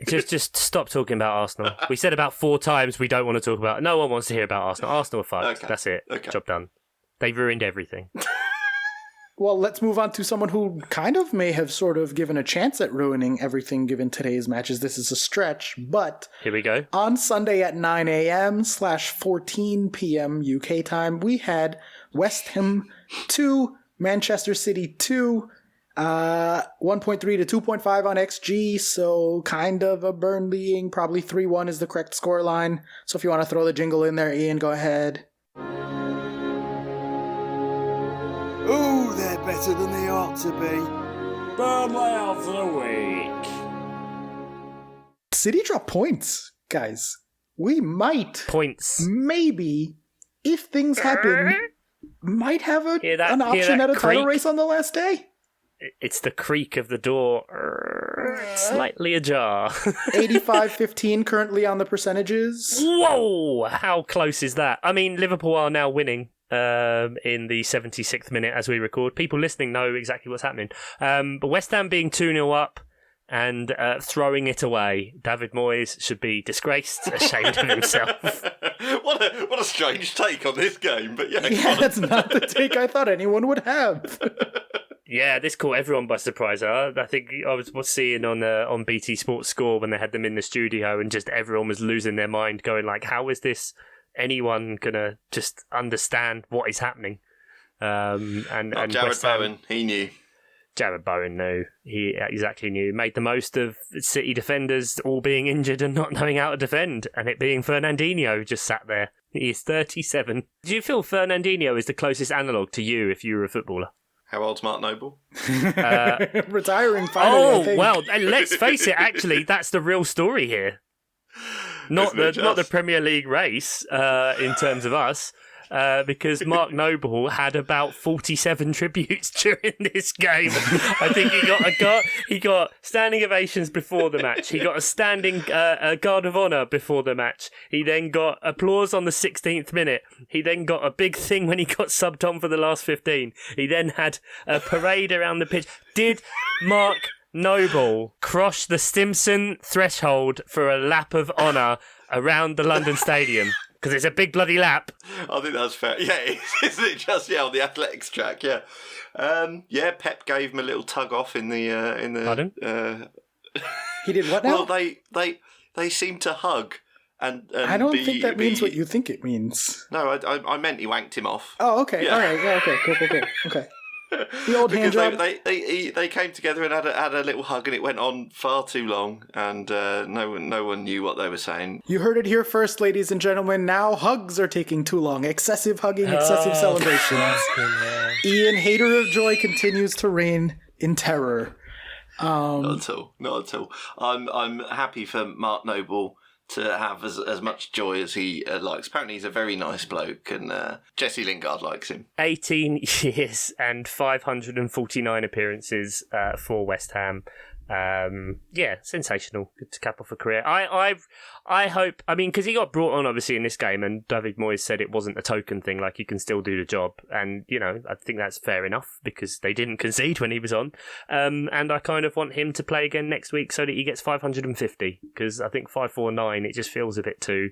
Just stop talking about Arsenal. We said about 4 times we don't want to talk about. No one wants to hear about Arsenal. Arsenal are fucked.
Okay.
That's it.
Okay.
Job done. They ruined everything.
Well, let's move on to someone who kind of may have sort of given a chance at ruining everything given today's matches. This is a stretch, but
Here we go.
on Sunday at 9 a.m/14 p.m. UK time, we had West Ham 2, Manchester City 2, 1.3 to 2.5 on XG, so kind of a Burnley-ing. Probably 3-1 is the correct scoreline. So if you want to throw the jingle in there, Ian, go ahead.
Oh, they're better than they ought to be.
Burnley of the week.
City drop points, guys. We might,
Points.
maybe, if things happen, might have
Hear that-
an
hear
option
that
at a title
creak?
race on the last day.
It's the creak of the door. Slightly ajar.
85-15 currently on the percentages.
Whoa! How close is that? I mean, Liverpool are now winning in the 76th minute as we record. People listening know exactly what's happening. But West Ham being 2-0 up and throwing it away. David Moyes should be disgraced, ashamed of himself.
What a strange take on this game, but yeah.
Yeah, that's not the take I thought anyone would have.
Yeah, this caught everyone by surprise. I think I was seeing on BT Sports Score when they had them in the studio, and just everyone was losing their mind, going like, "How is this anyone gonna just understand what is happening?" And
Jared
West Ham-
Bowen, he knew.
Jared Bowen knew. He exactly knew. Made the most of City defenders all being injured and not knowing how to defend, and it being Fernandinho just sat there. He is 37. Do you feel Fernandinho is the closest analogue to you if you were a footballer?
How old's Mark Noble?
Retiring finally, I think.
Well, and let's face it, actually, that's the real story here. Not the Premier League race in terms of us, because Mark Noble had about 47 tributes during this game. I think he got standing ovations before the match. He got a standing guard of honour before the match. He then got applause on the 16th minute. He then got a big thing when he got subbed on for the last 15. He then had a parade around the pitch. Did Mark Noble cross the Stimson threshold for a lap of honour around the London Stadium? Because it's a big bloody lap.
I think that's fair. Yeah, isn't it just on the athletics track? Yeah, Pep gave him a little tug off in the.
Pardon?
He did what now?
Well, they seem to hug, and
I don't think that means what you think it means.
No, I meant he wanked him off.
Oh, okay.
Yeah.
All right. Yeah, okay. Cool. Okay. The old hand
Because
job.
they came together and had a little hug, and it went on far too long, and no one knew what they were saying.
You heard it here first, ladies and gentlemen. Now hugs are taking too long. Excessive hugging, excessive celebrations. Ian, hater of joy, continues to reign in terror.
Not at all. I'm happy for Mark Noble to have as much joy as he likes. Apparently he's a very nice bloke, and Jesse Lingard likes him. 18
years and 549 appearances for West Ham. Sensational. Good to cap off a career. I hope, because he got brought on obviously in this game, and David Moyes said it wasn't a token thing, like you can still do the job, and I think that's fair enough because they didn't concede when he was on, and I kind of want him to play again next week so that he gets 550, because I think 549 it just feels a bit too.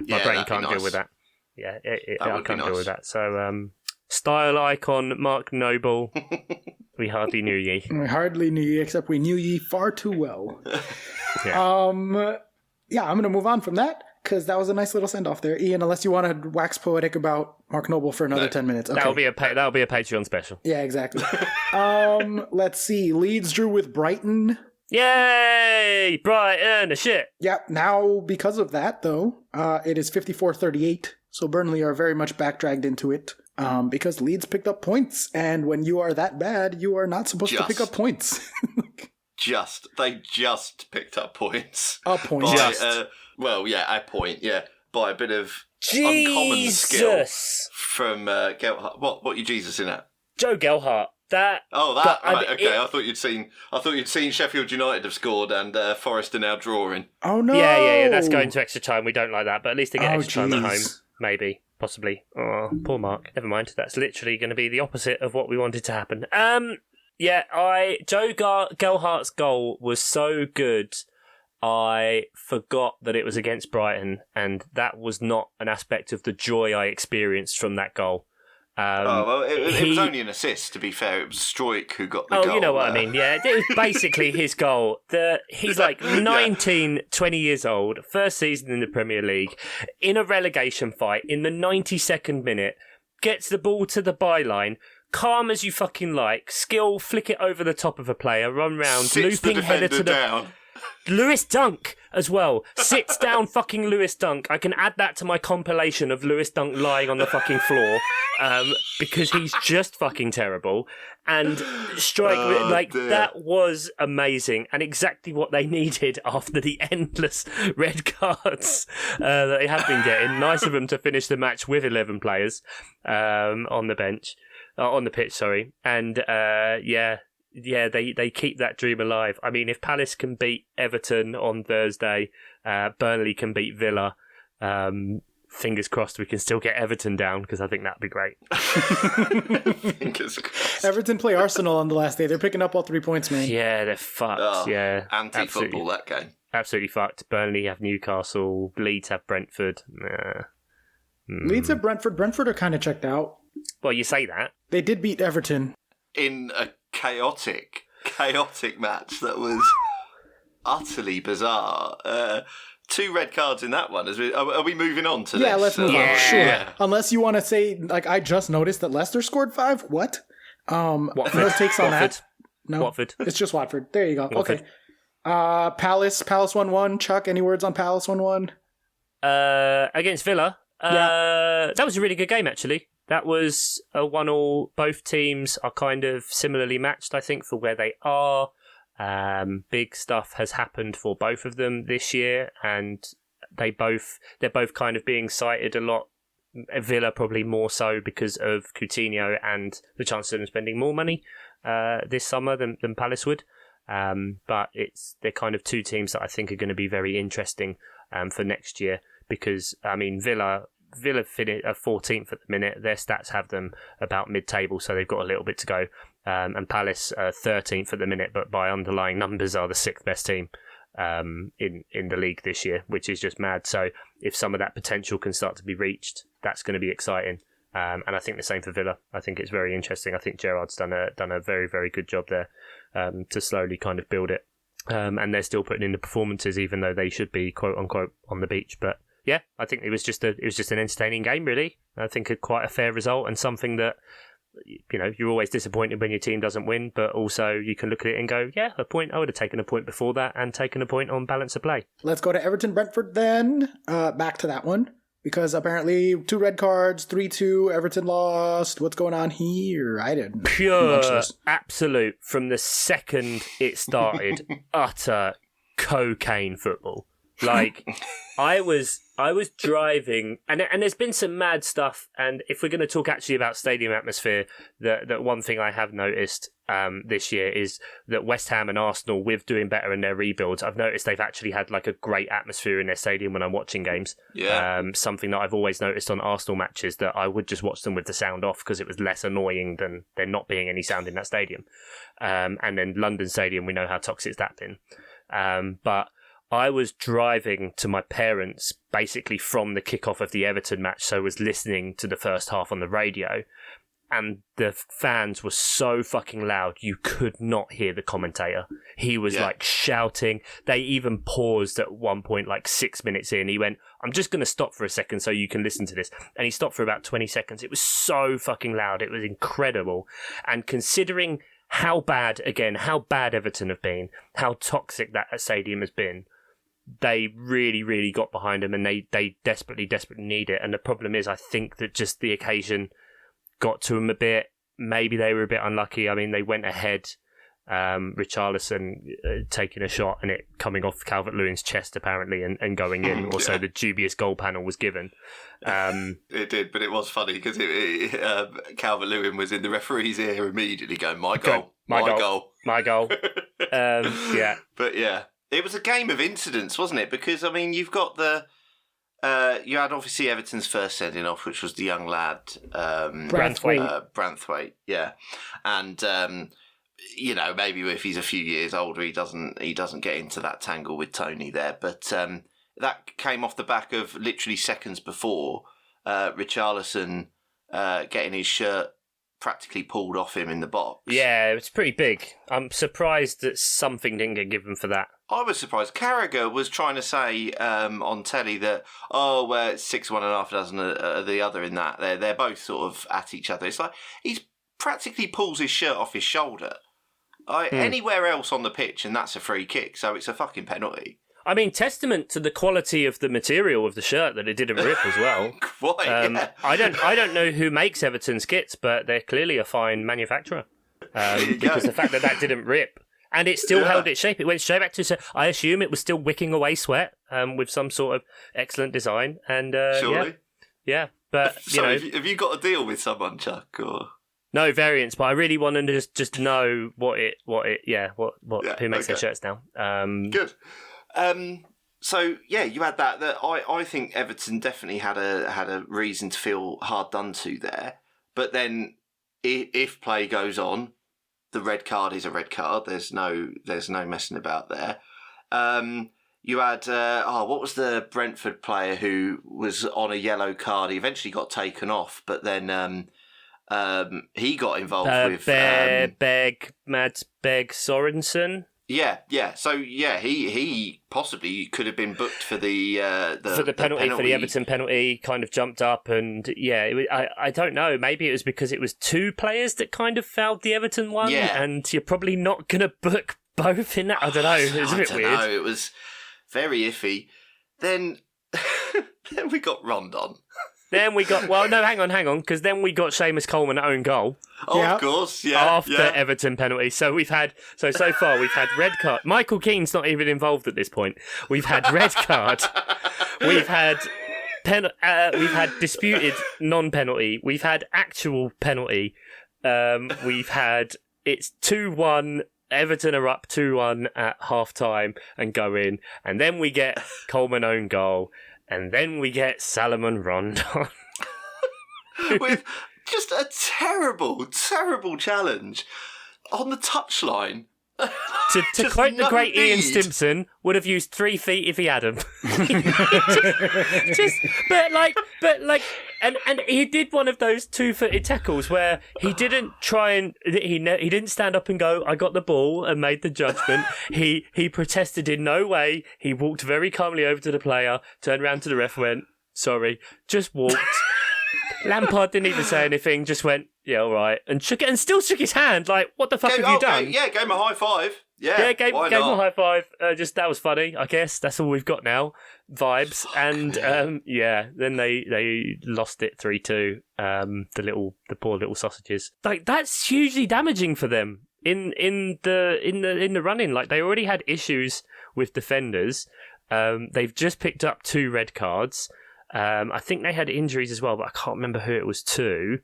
My brain can't deal with that. Yeah, I can't deal with that. So style icon Mark Noble. We hardly knew ye.
We hardly knew ye, except we knew ye far too well.
Yeah.
I'm going to move on from that, because that was a nice little send-off there. Ian, unless you want to wax poetic about Mark Noble for another 10 minutes. Okay.
That'll be a Patreon special.
Yeah, exactly. Let's see. Leeds drew with Brighton.
Yay! Brighton, a shit.
Yeah, now because of that, though, it is 54-38, so Burnley are very much backdragged into it. Because Leeds picked up points, and when you are that bad, you are not supposed to pick up points.
They just picked up points.
A point.
A point, yeah. By a bit of uncommon skill from Gelhardt. What you Jesus in at?
Joe Gelhardt. Right,
okay. I thought you'd seen Sheffield United have scored and Forest are now drawing.
Oh no!
Yeah. That's going to extra time. We don't like that, but at least they get extra time at home. Maybe, possibly. Oh, poor Mark. Never mind. That's literally going to be the opposite of what we wanted to happen. Joe Gelhardt's goal was so good. I forgot that it was against Brighton, and that was not an aspect of the joy I experienced from that goal.
It was only an assist, to be fair. It was Struijk who got the goal.
Oh, you know what I mean, yeah. It was basically his goal. He's like 19, 20 years old, first season in the Premier League, in a relegation fight, in the 92nd minute, gets the ball to the byline, calm as you fucking like, skill, flick it over the top of a player, run round,
Sits
looping
the
header
defender
to the...
down.
Lewis Dunk as well. Sits down fucking Lewis Dunk. I can add that to my compilation of Lewis Dunk lying on the fucking floor because he's just fucking terrible. And that was amazing and exactly what they needed after the endless red cards that they have been getting. Nice of them to finish the match with 11 players on the pitch, sorry. And yeah, they keep that dream alive. I mean, if Palace can beat Everton on Thursday, Burnley can beat Villa. Fingers crossed we can still get Everton down, because I think that'd be great.
Fingers crossed.
Everton play Arsenal on the last day. They're picking up all 3 points, man.
Yeah, they're fucked. Yeah,
anti-football, that game.
Absolutely fucked. Burnley have Newcastle. Leeds have Brentford.
Leeds have Brentford. Brentford are kind of checked out.
Well, you say that.
They did beat Everton.
In a chaotic match that was utterly bizarre. 2 red cards in that one. Are we moving on to this?
Yeah, let's move on. Sure.
Yeah.
Unless you want to say, like, I just noticed that Leicester scored 5. What?
Watford.
No takes on that. No,
Watford.
It's just Watford. There you go.
Watford.
Okay. Palace 1-1. Chuck, any words on Palace 1-1?
Against Villa. That was a really good game, actually. That was a 1-1. Both teams are kind of similarly matched, I think, for where they are. Big stuff has happened for both of them this year, and they're both kind of being cited a lot. Villa probably more so because of Coutinho and the chance of them spending more money this summer than Palace would. But they're kind of 2 teams that I think are going to be very interesting for next year, because I mean Villa finished 14th at the minute. Their stats have them about mid-table, so they've got a little bit to go. And Palace 13th at the minute, but by underlying numbers are the 6th best team in the league this year, which is just mad. So if some of that potential can start to be reached, that's going to be exciting. And I think the same for Villa. I think it's very interesting. I think Gerrard's done a very, very good job there to slowly kind of build it. And they're still putting in the performances, even though they should be quote unquote on the beach. But yeah, I think it was just an entertaining game, really. I think quite a fair result, and something that, you know, you're always disappointed when your team doesn't win, but also you can look at it and go, yeah, a point. I would have taken a point before that and taken a point on balance of play.
Let's go to Everton-Brentford then. Back to that one, because apparently 2 red cards, 3-2, Everton lost. What's going on here? I didn't.
Pure, absolute, from the second it started, utter cocaine football. Like, I was driving, and there's been some mad stuff. And if we're going to talk actually about stadium atmosphere, that one thing I have noticed this year is that West Ham and Arsenal, with doing better in their rebuilds, I've noticed they've actually had like a great atmosphere in their stadium when I'm watching games.
Yeah.
Something that I've always noticed on Arsenal matches, that I would just watch them with the sound off because it was less annoying than there not being any sound in that stadium. And then London Stadium, we know how toxic that's been. But I was driving to my parents basically from the kickoff of the Everton match, so I was listening to the first half on the radio, and the fans were so fucking loud you could not hear the commentator. He was like shouting. They even paused at one point, like 6 minutes in. He went, "I'm just going to stop for a second so you can listen to this." And he stopped for about 20 seconds. It was so fucking loud. It was incredible. And considering how bad Everton have been, how toxic that stadium has been, they really, really got behind him, and they desperately need it. And the problem is, I think that just the occasion got to them a bit. Maybe they were a bit unlucky. I mean, they went ahead, Richarlison taking a shot and it coming off Calvert-Lewin's chest apparently and going in. Also, the dubious goal panel was given.
It did, but it was funny because Calvert-Lewin was in the referee's ear immediately going, my goal.
Yeah.
But yeah. It was a game of incidents, wasn't it? Because, I mean, you've got you had obviously Everton's first sending off, which was the young lad.
Branthwaite.
Branthwaite, yeah. And maybe if he's a few years older, he doesn't get into that tangle with Tony there. But that came off the back of literally seconds before Richarlison getting his shirt practically pulled off him in the box.
Yeah, it's pretty big. I'm surprised that something didn't get given for that.
I was surprised. Carragher was trying to say on telly that, it's 6 1 and half a dozen the other in that. They're both sort of at each other. It's like he's practically pulls his shirt off his shoulder. Anywhere else on the pitch, and that's a free kick, so it's a fucking penalty.
I mean, testament to the quality of the material of the shirt that it didn't rip as well.
Quite, yeah.
I don't know who makes Everton's kits, but they're clearly a fine manufacturer. Because the fact that didn't rip, and it still held its shape. It went straight back to. I assume it was still wicking away sweat with some sort of excellent design. And
surely,
yeah. But
have you got a deal with someone, Chuck? Or
no variants, but I really want to just know who makes their shirts now.
Good. So you had that I think Everton definitely had a reason to feel hard done to there. But then if play goes on, the red card is a red card. There's no messing about there. You had what was the Brentford player who was on a yellow card? He eventually got taken off, but then he got involved with
Mads Beg Sorensen.
Yeah. So he possibly could have been booked for the
penalty for the Everton penalty. Kind of jumped up, and I don't know. Maybe it was because it was two players that kind of fouled the Everton one, and you're probably not going to book both in that. I don't know. It was a bit weird.
It was very iffy. Then we got Rondon.
Then we got hang on, because then we got Seamus Coleman own goal.
Of course,
after Everton penalty. So we've had so far we've had red card. Michael Keane's not even involved at this point. We've had red card. We've had we've had disputed non-penalty. We've had actual penalty. We've had it's 2-1. Everton are up 2-1 at half time and go in, and then we get Coleman own goal. And then we get Salomon Rondon.
With just a terrible, terrible challenge on the touchline.
To quote the great Ian Stimpson, would have used 3 feet if he had them. And he did one of those 2-footed tackles where he didn't try and he didn't stand up and go, I got the ball and made the judgment. He protested in no way. He walked very calmly over to the player, turned around to the ref, went, sorry, just walked. Lampard didn't even say anything, just went, yeah, all right, and still shook his hand. Like, what the fuck have you done?
Gave him a high five. Gave him
a high five. That was funny. I guess that's all we've got now. Vibes, and then they lost it 3-2. The poor little sausages. Like, that's hugely damaging for them in the running. Like, they already had issues with defenders. They've just picked up 2 red cards. I think they had injuries as well, but I can't remember who it was to.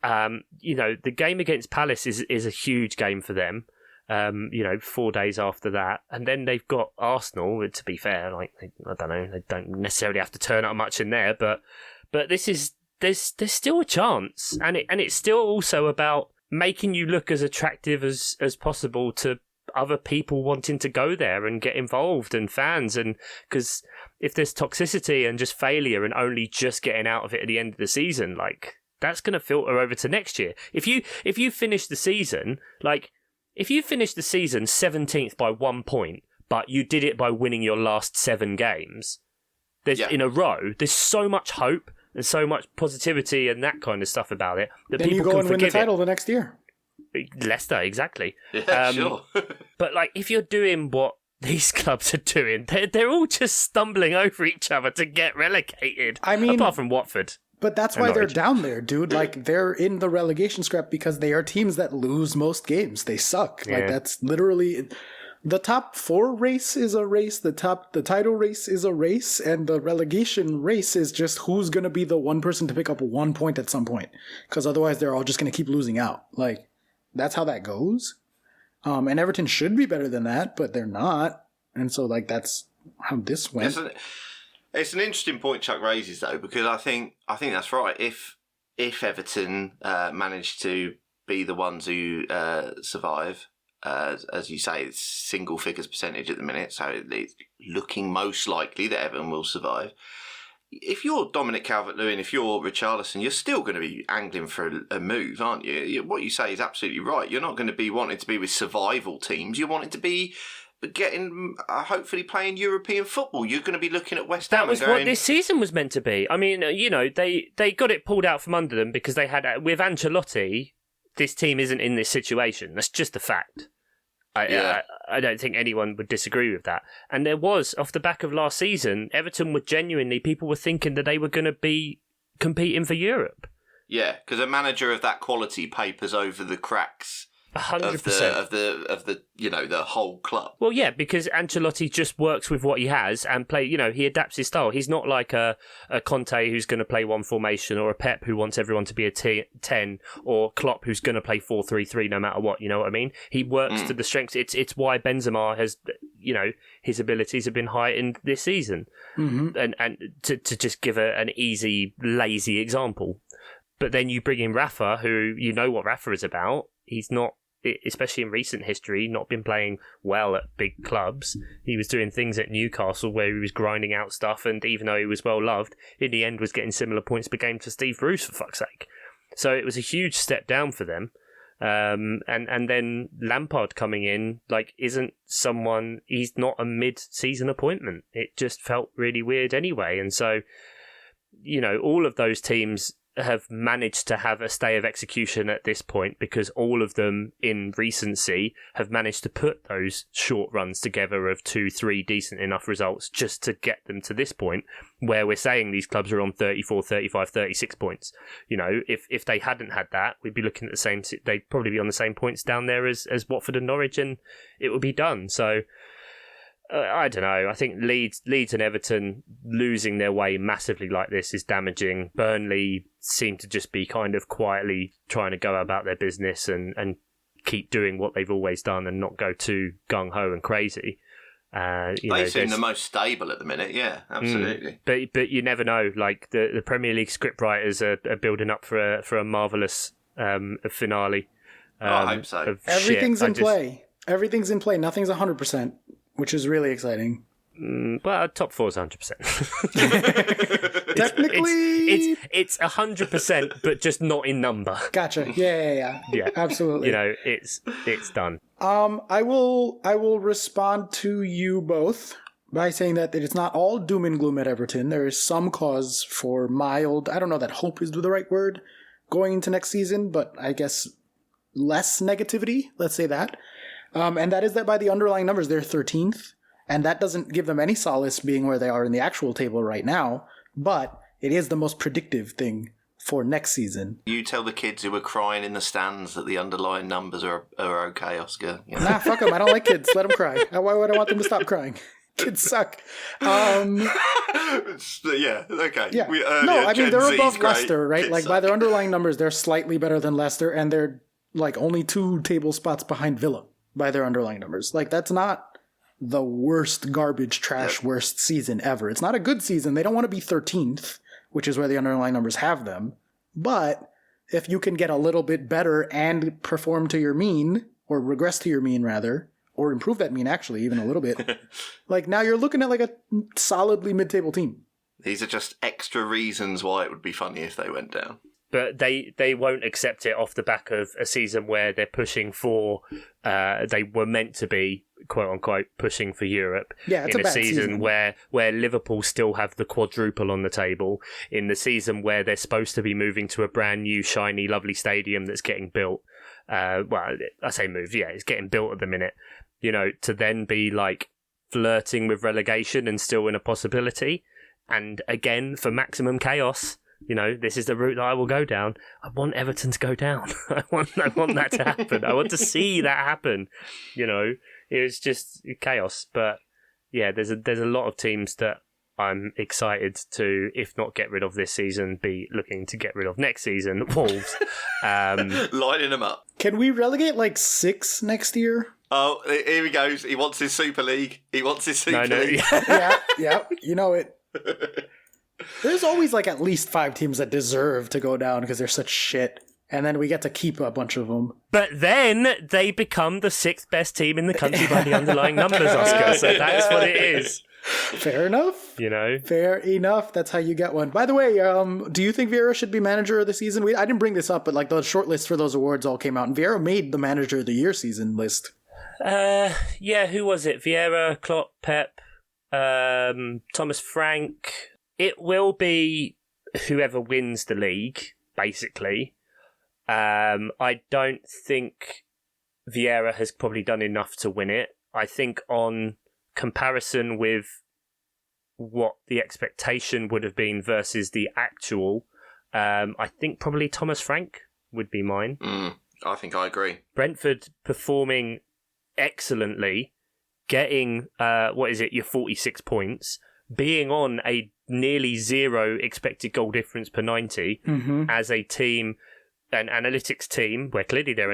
The game against Palace is a huge game for them. 4 days after that, and then they've got Arsenal. To be fair, I don't know, they don't necessarily have to turn up much in there, but there's still a chance, and it's still also about making you look as attractive as possible to other people wanting to go there and get involved, and fans, and because if there's toxicity and just failure and only just getting out of it at the end of the season, like, that's going to filter over to next year. If you finish the season, if you finish the season 17th by 1 point, but you did it by winning your last 7 games, in a row, there's so much hope and so much positivity and that kind of stuff about it that
then
people
you go
can
and win the
forgive
title the next year.
Leicester, exactly.
Yeah, sure.
But if you're doing what these clubs are doing, they're all just stumbling over each other to get relegated. I mean, apart from Watford.
But that's why they're down there, dude. Like, they're in the relegation scrap because they are teams that lose most games. They suck. Yeah. Like, that's literally the top 4 race is a race. The title race is a race, and the relegation race is just who's going to be the one person to pick up 1 point at some point. Because otherwise, they're all just going to keep losing out. Like, that's how that goes. And Everton should be better than that, but they're not. And so, that's how this went.
It's an interesting point Chuck raises, though, because I think that's right. If Everton manage to be the ones who survive. As you say, it's single figures percentage at the minute, so it's looking most likely that Everton will survive. If you're Dominic Calvert-Lewin, if you're Richarlison, you're still going to be angling for a move, aren't you? What you say is absolutely right. You're not going to be wanting to be with survival teams. You're wanting to be getting, hopefully playing European football. You're going to be looking at West Ham.
That was what this season was meant to be. I mean, they got it pulled out from under them because they had, with Ancelotti, this team isn't in this situation. That's just a fact. I don't think anyone would disagree with that. And there was, off the back of last season, Everton were genuinely, people were thinking that they were going to be competing for Europe.
Yeah, because a manager of that quality papers over the cracks
100%.
of the the whole club.
Well, yeah, because Ancelotti just works with what he has and he adapts his style. He's not like a Conte who's going to play one formation, or a Pep who wants everyone to be a 10, or Klopp who's going to play 4-3-3 no matter what, you know what I mean? He works to the strengths. It's why Benzema has, his abilities have been heightened this season. Mm-hmm. And to just give an easy, lazy example. But then you bring in Rafa, who you know what Rafa is about. He's not, especially in recent history, not been playing well at big clubs. He was doing things at Newcastle where he was grinding out stuff, and even though he was well loved, in the end was getting similar points per game to Steve Bruce, for fuck's sake. So it was a huge step down for them. And then Lampard coming in, isn't someone, he's not a mid-season appointment. It just felt really weird anyway. And so, all of those teams have managed to have a stay of execution at this point because all of them in recency have managed to put those short runs together of 2-3 decent enough results just to get them to this point where we're saying these clubs are on 34, 35, 36 points. If they hadn't had that, we'd be looking at the same, they'd probably be on the same points down there as Watford and Norwich, and it would be done. So I don't know. I think Leeds and Everton losing their way massively like this is damaging. Burnley seem to just be kind of quietly trying to go about their business and keep doing what they've always done and not go too gung-ho and crazy.
They seem the most stable at the minute, yeah, absolutely.
But you never know. The Premier League scriptwriters are building up for a marvellous finale.
I hope so.
Everything's in play. Everything's in play. Nothing's 100%. Which is really exciting.
Well, top 4 is 100%.
Technically,
it's 100%, but just not in number.
Gotcha. Yeah. Absolutely.
It's done.
I will respond to you both by saying that it's not all doom and gloom at Everton. There is some cause for mild, I don't know that hope is the right word, going into next season, but I guess less negativity, let's say that. And that is that by the underlying numbers, they're 13th, and that doesn't give them any solace being where they are in the actual table right now, but it is the most predictive thing for next season. You
tell the kids who were crying in the stands that the underlying numbers are okay, Oscar.
Nah, fuck them. I don't like kids. Let them cry. Why would I want them to stop crying? Kids suck.
Yeah, okay.
Yeah. They're above Leicester, right? Kids by their underlying numbers, they're slightly better than Leicester, and they're only 2 table spots behind Villa. By their underlying numbers. That's not the worst garbage trash worst season ever. It's not a good season. They don't want to be 13th, which is where the underlying numbers have them. But if you can get a little bit better and perform to your mean, or regress to your mean rather, or improve that mean actually even a little bit, now you're looking at a solidly mid-table team.
These are just extra reasons why it would be funny if they went down.
But they won't accept it off the back of a season where they're pushing for, they were meant to be, quote unquote, pushing for Europe.
Yeah, it's
in
a bad
season where Liverpool still have the quadruple on the table, in the season where they're supposed to be moving to a brand new, shiny, lovely stadium that's getting built. Well, I say moved, yeah, it's getting built at the minute. To then be flirting with relegation and still in a possibility. And again, for maximum chaos. This is the route that I will go down. I want Everton to go down. I want that to happen. I want to see that happen. It was just chaos. But yeah, there's a lot of teams that I'm excited to, if not get rid of this season, be looking to get rid of next season. Wolves.
Lining them up.
Can we relegate 6 next year?
Oh, here he goes. He wants his Super League. League.
Yeah. You know it. There's always at least 5 teams that deserve to go down because they're such shit. And then we get to keep a bunch of them.
But then they become the 6th best team in the country by the underlying numbers, Oscar. So that's what it is.
Fair enough.
You know?
Fair enough. That's how you get one. By the way, do you think Vieira should be manager of the season? I didn't bring this up, but like the short list for those awards all came out, and Vieira made the manager of the year season list.
Yeah, who was it? Vieira, Klopp, Pep, Thomas Frank. It will be whoever wins the league, basically. I don't think Vieira has probably done enough to win it. I think on comparison with what the expectation would have been versus the actual, I think probably Thomas Frank would be mine.
I think I agree.
Brentford performing excellently, getting, your 46 points, being on a nearly 0 expected goal difference per 90 as a team, an analytics team, where clearly their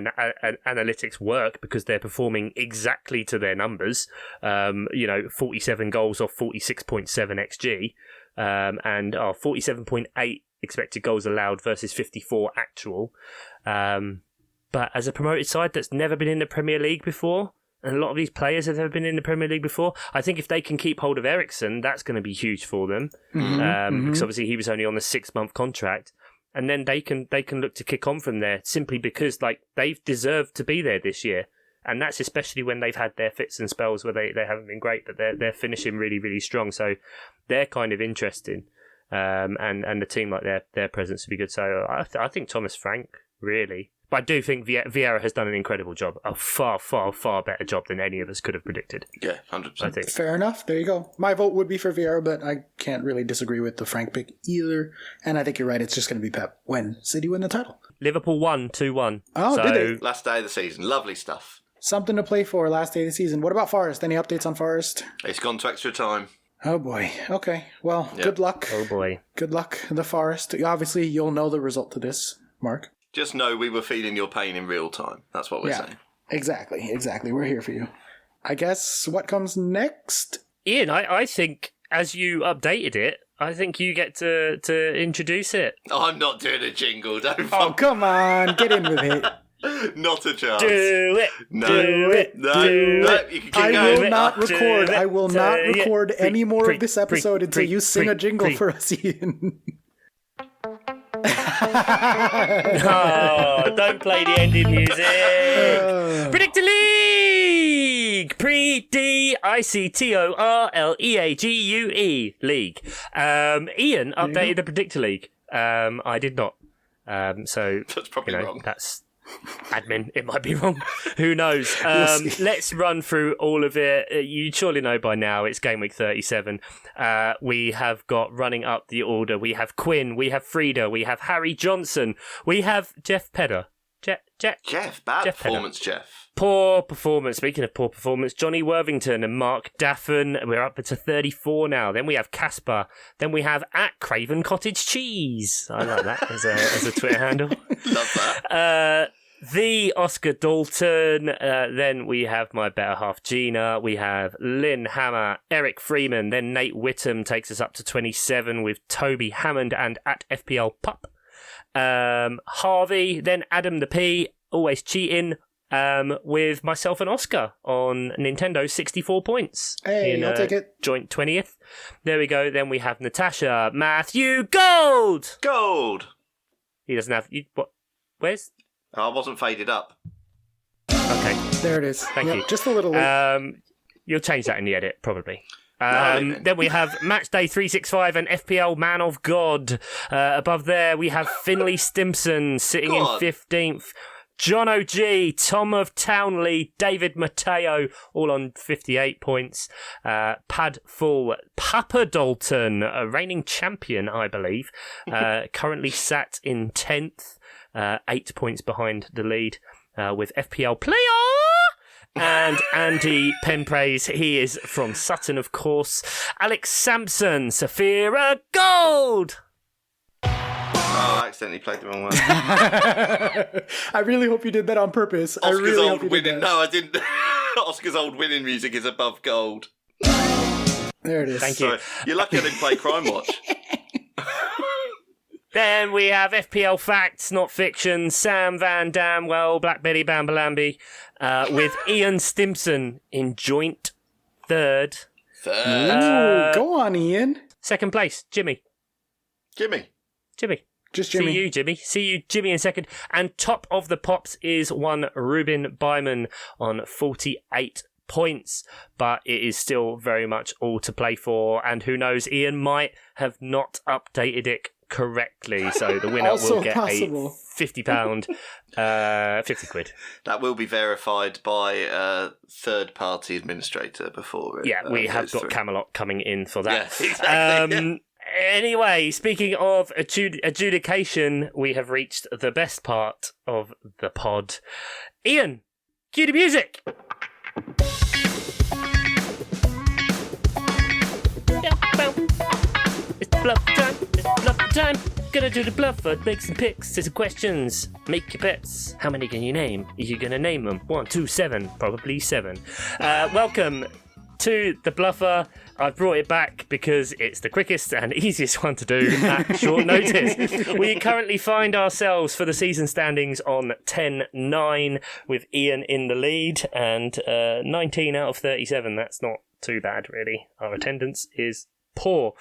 analytics work because they're performing exactly to their numbers. 47 goals off 46.7 XG, and 47.8 expected goals allowed versus 54 actual. But as a promoted side that's never been in the Premier League before, and a lot of these players have never been in the Premier League before, I think if they can keep hold of Eriksen, that's going to be huge for them. Because obviously he was only on the 6-month contract. And then they can look to kick on from there simply because like they've deserved to be there this year. And that's especially when they've had their fits and spells where they haven't been great, but they're finishing really, really strong. So they're kind of interesting. And the team like their presence would be good. So I think Thomas Frank, really. But I do think Vieira has done an incredible job. A far, far, far better job than any of us could have predicted.
Yeah, 100%.
I think.
Fair enough. There you go. My vote would be for Vieira, but I can't really disagree with the Frank pick either. And I think you're right. It's just going to be Pep when City win the title.
Liverpool won 2-1.
Oh, did they?
Last day of the season. Lovely stuff.
Something to play for last day of the season. What about Forest? Any updates on Forest?
It's gone to extra time.
Oh, boy. Okay. Well, Good luck.
Oh, boy.
Good luck, the Forest. Obviously, you'll know the result to this, Mark.
Just know we were feeling your pain in real time. That's what we're saying.
Exactly. We're here for you. I guess what comes next?
Ian, I think as you updated it, I think you get to introduce it.
I'm not doing a jingle. Don't.
Oh, come on. Get in with it.
Not a chance.
Do it.
No.
Do it.
No.
Do
No.
it.
You can keep
I
going.
will not record. I will not record any more
pre-
of this episode
pre-
until you sing a jingle
pre-
for us, Ian.
Oh, don't play the ending music. Predictor League. Predictorleague. League. Ian updated the Predictor League. I did not. So
That's probably wrong.
That's admin. It might be wrong. Who knows? Let's run through all of it. You surely know by now it's game week 37. We have got running up the order. We have Quinn. We have Frida. We have Harry Johnson. We have Jeff Pedder.
Jeff, bad
Jeff
performance, Jeff.
Poor performance. Speaking of poor performance, Johnny Worthington and Mark Daffin. We're up to 34 now. Then we have Casper. Then we have at Craven Cottage Cheese. I like that as a Twitter handle.
Love that.
The Oscar Dalton. Then we have my better half Gina. We have Lynn Hammer, Eric Freeman. Then Nate Whittam takes us up to 27 with Toby Hammond and at FPL Pup. Harvey. Then Adam the P. Always cheating. With myself and Oscar on Nintendo, 64 points.
Hey, I'll take it.
Joint 20th. There we go. Then we have Natasha, Matthew, Gold. He doesn't have. What? Where's?
I wasn't faded up.
Okay.
There it is.
Thank you.
Just a little late.
You'll change that in the edit, probably. Then we have Matchday 365 and FPL Man of God. Above there, we have Finley Stimson sitting in 15th. John O.G., Tom of Townley, David Matteo, all on 58 points. Pad Full, Papa Dalton, a reigning champion, I believe, currently sat in 10th, 8 points behind the lead with FPL Player. And Andy Penpraise, he is from Sutton, of course. Alex Sampson, Saphira Gold.
Oh, I accidentally played the wrong one.
I really hope you did that on purpose.
Oscar's old winning. No, I didn't. Oscar's old winning music is above gold.
There it is.
Thank you.
Sorry. You're lucky I didn't play Crime Watch.
Then we have FPL Facts, Not Fiction, Sam Van Damwell, Black Betty Bambalambi, with Ian Stimson in joint third.
Ooh, go on, Ian.
Second place, Jimmy.
Jimmy.
Just Jimmy.
See you, Jimmy. See you, Jimmy, in second. And top of the pops is one Ruben Byman on 48 points. But it is still very much all to play for. And who knows, Ian might have not updated it correctly. So the winner will get
possible.
a £50, 50 quid.
That will be verified by a third-party administrator before it.
Yeah, we have got
through.
Camelot coming in for that.
Yeah, exactly.
Anyway, speaking of adjudication, we have reached the best part of the pod. Ian, cue the music. It's bluff time. It's bluff time. Gonna do the bluffer. Make some picks. Say some questions. Make your bets. How many can you name? Are you gonna name them? 1, 2, 7. Probably 7. Welcome to the bluffer. I've brought it back because it's the quickest and easiest one to do at short notice. We currently find ourselves for the season standings on 10-9 with Ian in the lead and 19 out of 37. That's not too bad, really. Our attendance is poor.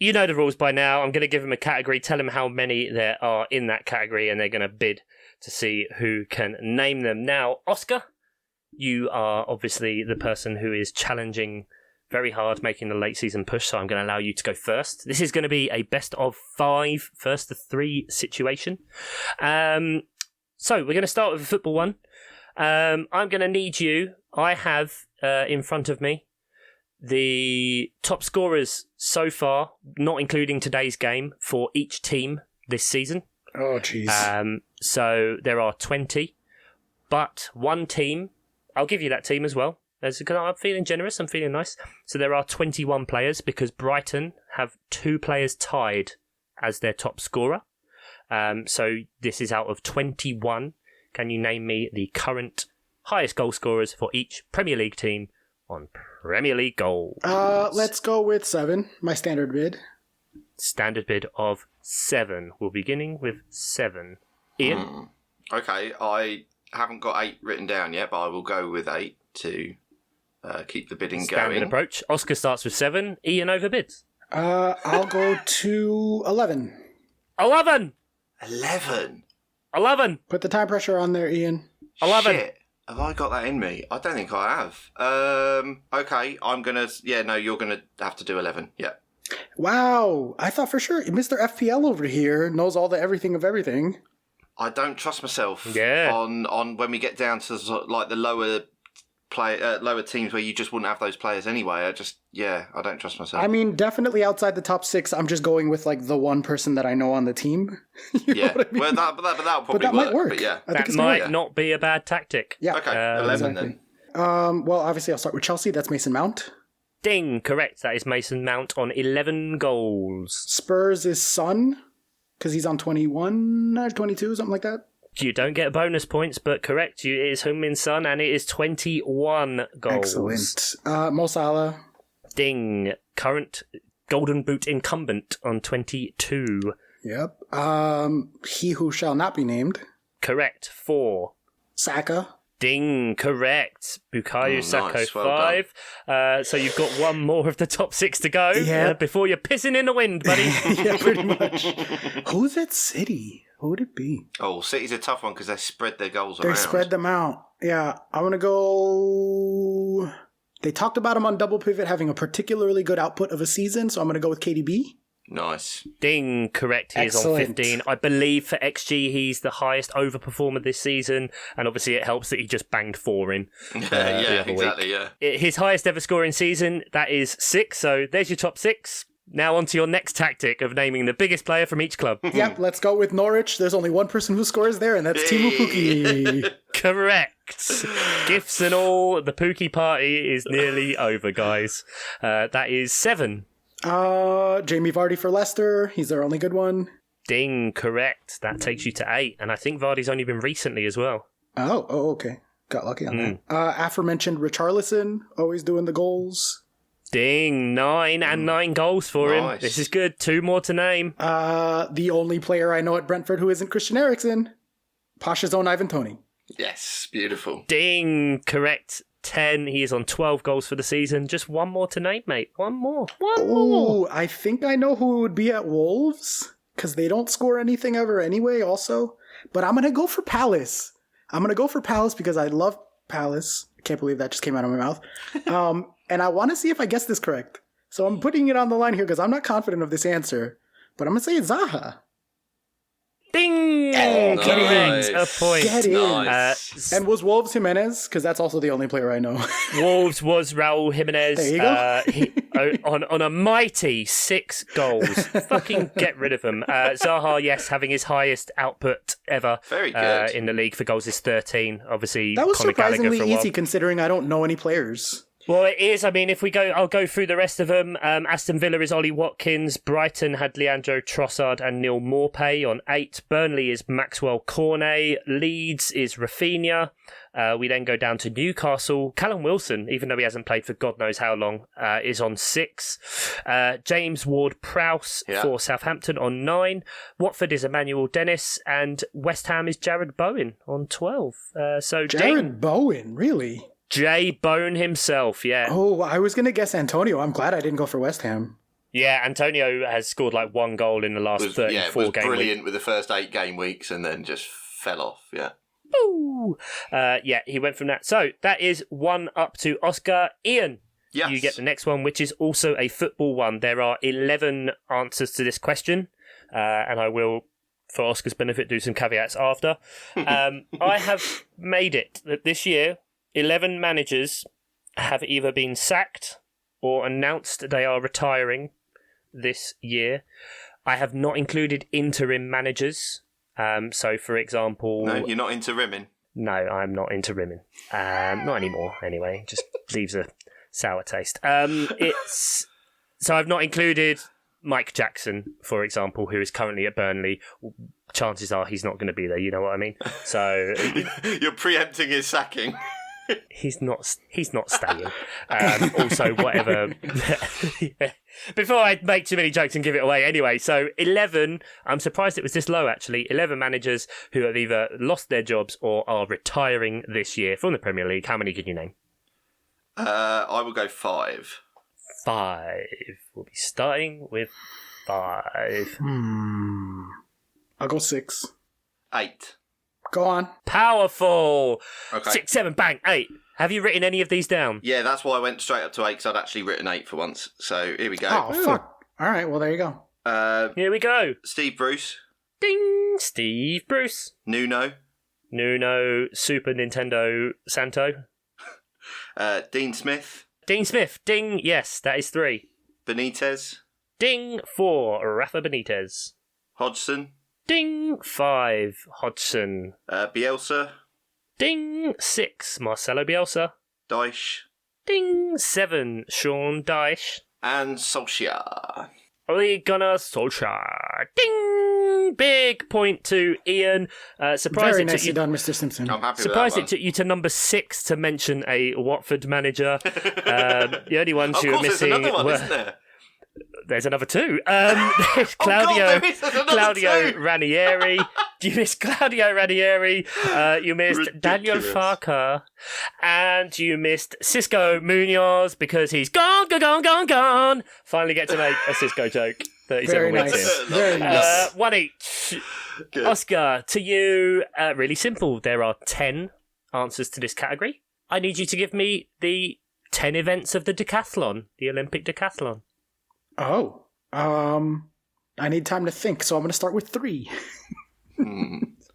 You know the rules by now. I'm going to give them a category, tell them how many there are in that category, and they're going to bid to see who can name them. Now, Oscar, you are obviously the person who is challenging very hard, making the late season push, so I'm going to allow you to go first. This is going to be a best of 5, first to 3 situation. So we're going to start with a football one. I'm going to need you. I have in front of me the top scorers so far, not including today's game, for each team this season.
Oh, jeez.
So there are 20, but one team, I'll give you that team as well. I'm feeling generous, I'm feeling nice. So there are 21 players because Brighton have 2 players tied as their top scorer. So this is out of 21. Can you name me the current highest goal scorers for each Premier League team on Premier League goals?
Let's go with 7, my standard bid.
Standard bid of 7. We're beginning with 7. Ian?
Okay, I haven't got 8 written down yet, but I will go with 8 to keep the bidding
Standard
going.
approach. Oscar starts with 7. Ian overbids.
I'll go to 11.
11!
11?
Put the time pressure on there, Ian.
11.
Shit. Have I got that in me? I don't think I have. Okay, I'm going to... Yeah, no, you're going to have to do 11. Yeah.
Wow, I thought for sure Mr. FPL over here knows all the everything of everything.
I don't trust myself
Yeah.
on when we get down to sort of like the lower teams where you just wouldn't have those players anyway. I don't trust myself.
I mean, definitely outside the top 6, I'm just going with like the one person that I know on the team. You know what I mean?
Well, that'll probably
might work.
But yeah.
I think
That
it's gonna
might
work.
not be a bad tactic.
Yeah.
Okay, 11
exactly.
then.
Well, obviously I'll start with Chelsea. That's Mason Mount.
Ding, correct. That is Mason Mount on 11 goals.
Spurs is Son, because he's on 21 or 22, something like that.
You don't get bonus points, but correct. It is Heung-min Son, and it is 21 goals.
Excellent. Mo Salah.
Ding, current Golden Boot incumbent on 22.
Yep. He who shall not be named.
Correct, 4.
Saka.
Ding, correct. Bukayo Saka,
nice, well
5. So you've got one more of the top 6 to go before you're pissing in the wind, buddy.
Yeah, pretty much. Who's at City? Who would it be?
Oh, City's a tough one because they spread their goals
They
around.
spread them out. Yeah, I'm going to go... They talked about him on Double Pivot having a particularly good output of a season, so I'm going to go with KDB.
Nice.
Ding, correct. He is on
Excellent.
15. I believe for XG, he's the highest overperformer this season, and obviously it helps that he just banged 4 in.
Yeah, exactly, yeah.
His highest ever scoring season, that is 6, so there's your top 6. Now on to your next tactic of naming the biggest player from each club.
Yep, let's go with Norwich. There's only one person who scores there, and that's Timu Pukki.
Correct. Gifts and all, the Pookie party is nearly over, guys. That is 7.
Jamie Vardy for Leicester. He's their only good one.
Ding, that takes you to 8, and I think Vardy's only been recently as well.
Oh, okay. Got lucky on that. Aforementioned Richarlison, always doing the goals.
Ding, 9 and 9 goals for him.
Nice.
This is good. 2 more to name.
The only player I know at Brentford who isn't Christian Eriksen, Pasha's own Ivan Toney.
Yes, beautiful.
Ding, correct. 10. He is on 12 goals for the season. Just 1 more to name, mate. One more.
Ooh, I think I know who would be at Wolves, because they don't score anything ever anyway, also. But I'm going to go for Palace. Because I love Palace. I can't believe that just came out of my mouth. And I want to see if I guess this correct. So I'm putting it on the line here because I'm not confident of this answer. But I'm going to say Zaha.
Ding!
Nice.
Correct. A point.
Get in.
Nice.
And was Wolves Jimenez? Because that's also the only player I know.
Wolves was Raul Jimenez.
There you go.
On a mighty 6 goals. Fucking get rid of him. Zaha, yes, having his highest output ever.
Very good.
In the league for goals is 13. Obviously,
That was
Conor Gallagher
surprisingly
for a while.
easy considering I don't know any players.
Well, it is. I mean, if we go, I'll go through the rest of them. Aston Villa is Ollie Watkins. Brighton had Leandro Trossard and Neil Maupay on 8. Burnley is Maxwell Cornet. Leeds is Rafinha. We then go down to Newcastle. Callum Wilson, even though he hasn't played for God knows how long, is on 6. James Ward-Prowse for Southampton on 9. Watford is Emmanuel Dennis. And West Ham is Jared Bowen on 12.
Jared Bowen, really?
Jay Bone himself, yeah.
Oh, I was going to guess Antonio. I'm glad I didn't go for West Ham.
Yeah, Antonio has scored like 1 goal in the last 34 game
brilliant
week.
with the first 8 game weeks and then just fell off, yeah.
Ooh. Yeah, he went from that. So that is 1 up to Oscar. Ian,
Yes.
you get the next one, which is also a football one. There are 11 answers to this question, and I will, for Oscar's benefit, do some caveats after. I have made it that this year 11 managers have either been sacked or announced they are retiring this year. I have not included interim managers. So, for example...
No, you're not into rimming?
No, I'm not into rimming. Not anymore, anyway. Just leaves a sour taste. So I've not included Mike Jackson, for example, who is currently at Burnley. Chances are he's not going to be there, you know what I mean? So...
You're preempting his sacking.
He's not staying. Also, whatever. Yeah. Before I make too many jokes and give it away, anyway. So 11. I'm surprised it was this low. Actually, 11 managers who have either lost their jobs or are retiring this year from the Premier League. How many can you name?
I will go 5.
5. We'll be starting with 5.
I'll go 6.
8.
Go on.
Powerful.
Okay.
6, 7, bang, 8. Have you written any of these down?
Yeah, that's why I went straight up to 8 because I'd actually written 8 for once. So here we go.
Oh, fuck. All right, well, there you go.
Here we go.
Steve Bruce.
Ding. Steve Bruce.
Nuno,
Super Nintendo Santo.
Dean Smith.
Dean Smith. Ding. Yes, that is 3.
Benitez.
Ding. 4. Rafa Benitez.
Hodgson.
Ding. 5. Hodgson.
Bielsa.
Ding. 6. Marcelo Bielsa.
Dyche.
Ding. 7. Sean Dyche.
And Solskjaer.
Ole Gunnar Solskjaer. Ding. Big point to Ian. Surprised
Very
it took
nicely
you.
done, Mr. Simpson.
I'm happy
Surprised
with
it
that
took you to number 6 to mention a Watford manager. The only ones
one.
who
Of
are
course, there's
missing
another one,
were...
isn't there?
There's another 2. There's Claudio,
there is another
Claudio
2.
Ranieri. You missed Claudio Ranieri. You missed Daniel
Ridiculous.
Farker. And you missed Cisco Munoz because he's gone. Finally get to make a Cisco joke. 37
Very
weeks
nice.
in.
Very nice.
1 each.
Good.
Oscar, to you, really simple. There are 10 answers to this category. I need you to give me the 10 events of the decathlon, the Olympic decathlon.
Oh. I need time to think, so I'm going to start with 3.